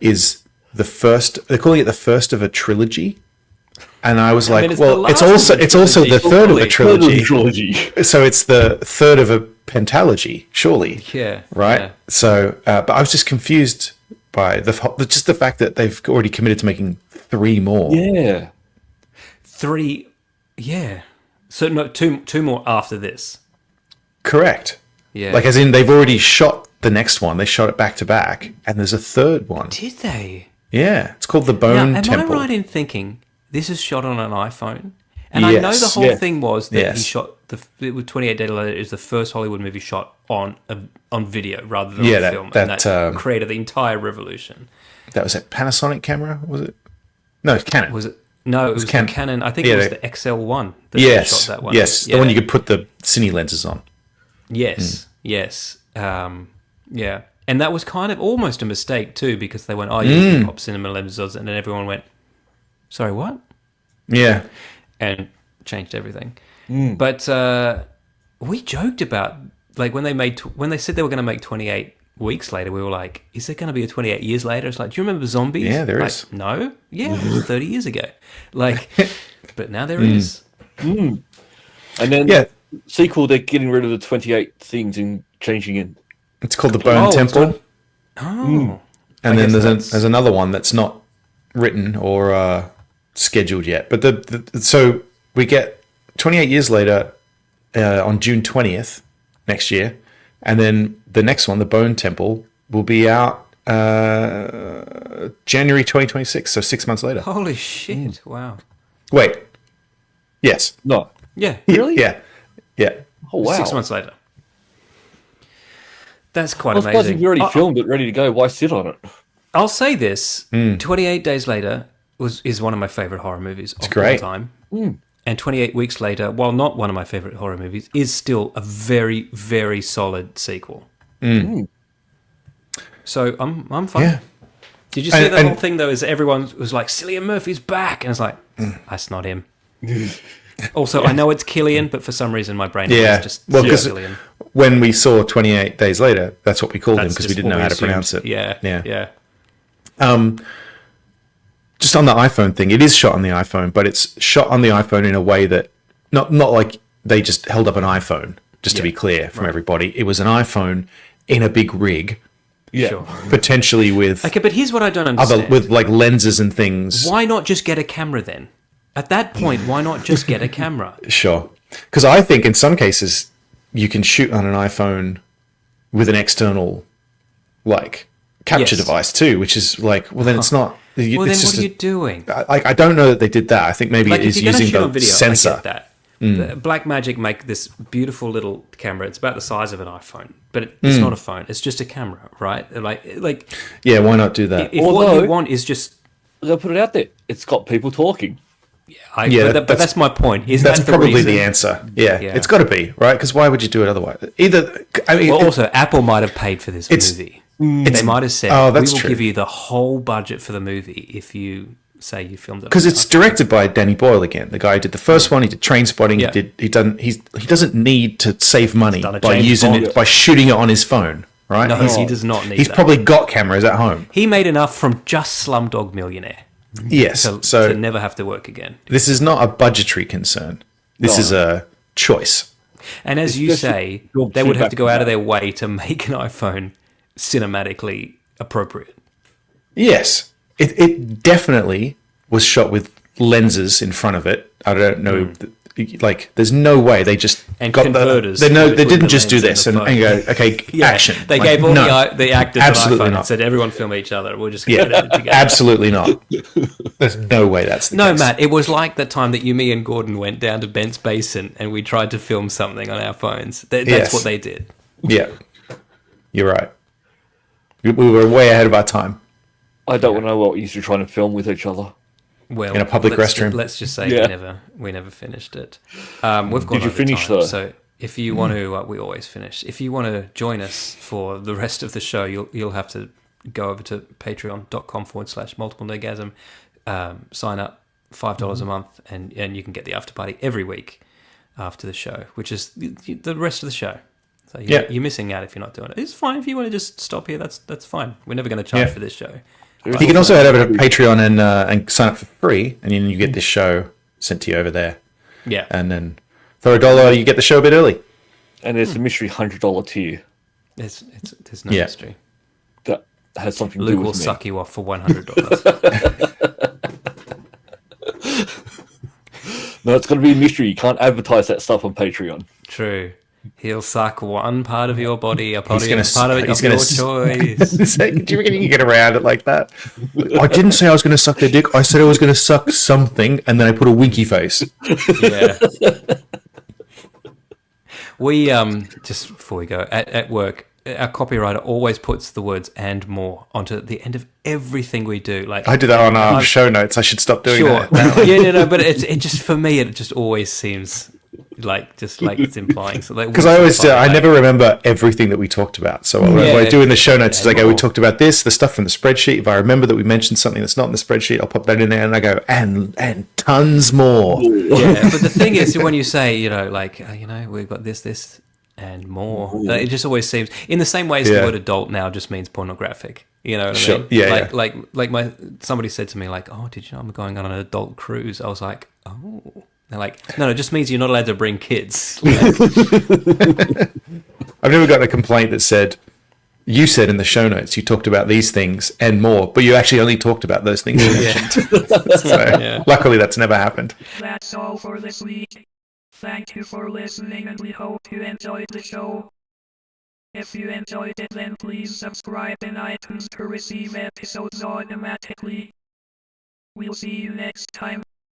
is the first. They're calling it the first of a trilogy, and I was like, mean, it's the well, last it's of also the it's also the trilogy, third of a surely. trilogy. So it's the third of pentalogy, surely. Yeah. Right? Yeah. So, but I was just confused by just the fact that they've already committed to making 3 more. Yeah. 3. Yeah. So no, two more after this. Correct. Yeah. Like, as in, they've already shot the next one. They shot it back to back, and there's a 3rd one. Did they? Yeah, it's called the Bone Now, am Temple. I right in thinking this is shot on an iPhone? And I know the Yes. whole Yeah. thing was that he Yes. shot it with 28 Days Later is the first Hollywood movie shot on video rather than Yeah, on that- film, that, and that created the entire revolution. That was a Panasonic camera, was it? No, it's Canon. Was it? No, it was the Canon. I think yeah, it was they- the XL1 that Yes, shot that one. yes, the one you could put the cine lenses on. Yes, yes, yeah, and that was kind of almost a mistake too because they went, "Oh, you can pop cinema lenses," and then everyone went, "Sorry, what?" Yeah, And changed everything. But we joked about like when they said they were going to make 28 weeks later, we were like, "Is there going to be a 28 years later?" It's like, "Do you remember Zombies?" Yeah, there like, is. No, yeah, it was 30 years ago. Like, but now there is. And then yeah. sequel, they're getting rid of the 28 things and changing it. It's called the Bone it's Temple, Oh, and then guess there's another one that's not written or scheduled yet. But so we get 28 years later on June 20th next year, and then the next one, the Bone Temple, will be out January 2026, so 6 months later. holy shit! Wow. Wait, yes, No. Yeah, really? yeah. Oh, wow. 6 months later. That's quite I was surprised amazing. if you already filmed it, ready to go. Why sit on it? I'll say this: 28 Days Later is one of my favorite horror movies of great. all time. And 28 Weeks Later, while not one of my favorite horror movies, is still a very, very solid sequel. So I'm fine. Yeah. Did you see And- the whole and- thing though? Is everyone was like, Cillian Murphy's back, and it's like, that's not him. Also, I know it's Killian, but for some reason my brain Yeah, is just well, because Cillian. when we saw 28 Days Later, that's what we called him That's because we just didn't what know we how to assumed. pronounce it. Yeah. Just on the iPhone thing, it is shot on the iPhone, but it's shot on the iPhone in a way that not like they just held up an iPhone. Just to be clear from everybody, it was an iPhone in a big rig, Yeah. Sure. potentially with Okay, but here's what I don't understand. like lenses and things. Why not just get a camera then? At that point, why not just get a camera? Sure, because I think in some cases you can shoot on an iPhone with an external like capture Yes. device too, which is like, well, then it's not. Well, it's then just what are you doing? I don't know that they did that. I think maybe Like, it if is you're going to using shoot the on video, sensor. I get that. The Blackmagic make this beautiful little camera. It's about the size of an iPhone, but it's not a phone. It's just a camera, right? Like Yeah, why not do that? if what Although- you want is just, They'll put it out there. It's got people talking. Yeah, but that's my point. Is That's that the probably reason? the answer. Yeah, Yeah. it's got to be right. Because why would you do it otherwise? Either I mean, Well, also, Apple might have paid for this movie. They might have said, Oh, "We that's will true. give you the whole budget for the movie if you say you filmed it." because it's directed by Danny Boyle again. The guy who did the first one. He did Train Spotting. Yeah. He doesn't need to save money done a by James using Bond. it by shooting it on his phone. Right? No, he does not need He's that. probably got cameras at home. He made enough from just Slumdog Millionaire Yes. to So never have to work again. this is not a budgetary concern. This No. is a choice. And as you Especially say, your they would have feedback to go on out of that. their way to make an iPhone cinematically appropriate. Yes, it definitely was shot with lenses in front of it. I don't know, like there's no way they just And got converters They between didn't the just do lens and this the and, phone. go, okay, Yeah, action. They Like, gave all no, the actors absolutely an iPhone not. and said, "Everyone film each other. We'll just Yeah, get it together." absolutely not. There's no way that's the No, case. Matt, it was like the time that you, me, and Gordon went down to Bent's Basin and we tried to film something on our phones. That's Yes. what they did. Yeah, you're right. We were way ahead of our time. I don't want to know what you used to trying to film with each other. Well, In a public restroom. Let's just say Yeah. we never finished it. We've gone Did you over finish, time, though? so if you want to, we always finish. If you want to join us for the rest of the show, you'll have to go over to patreon.com/multiple nergasm, sign up $5 a month, and you can get the after party every week after the show, which is the rest of the show. So you're missing out if you're not doing it. It's fine if you want to just stop here. That's fine. We're never going to charge Yeah. for this show. You can also head over to Patreon and sign up for free, and then you get this show sent to you over there. Yeah. And then for $1, you get the show a bit early. And there's the mystery $100 tier There's no Yeah. mystery. that has something to Luke do will with me. suck you off for $100. No, it's got to be a mystery. You can't advertise that stuff on Patreon. True. He'll suck one part of your body, a part He's of gonna your, part of, he's of your gonna choice. Say, do you reckon you can get around it like that? I didn't say I was going to suck their dick. I said I was going to suck something, and then I put a winky face. Yeah. We just before we go at work, our copywriter always puts the words "and more" onto the end of everything we do. Like I did that on our show notes. I should stop doing sure, that. yeah, no, but it just for me it just always seems like it's implying so. Because I always, I never remember everything that we talked about. So what I do in the show notes is I go, we talked about this, the stuff from the spreadsheet. If I remember that we mentioned something that's not in the spreadsheet, I'll pop that in there, and I go, and tons more. Yeah, but the thing is, when you say, we've got this, and more, it just always seems in the same way as the word adult now just means pornographic. You know what I mean? Yeah, like somebody said to me, like, oh, did you know I'm going on an adult cruise? I was like, oh. They're like, no, it just means you're not allowed to bring kids. I've never gotten a complaint that said, you said in the show notes you talked about these things and more, but you actually only talked about those things you mentioned. So, luckily that's never happened. That's all for this week. Thank you for listening, and we hope you enjoyed the show. If you enjoyed it, then please subscribe in iTunes to receive episodes automatically. We'll see you next time.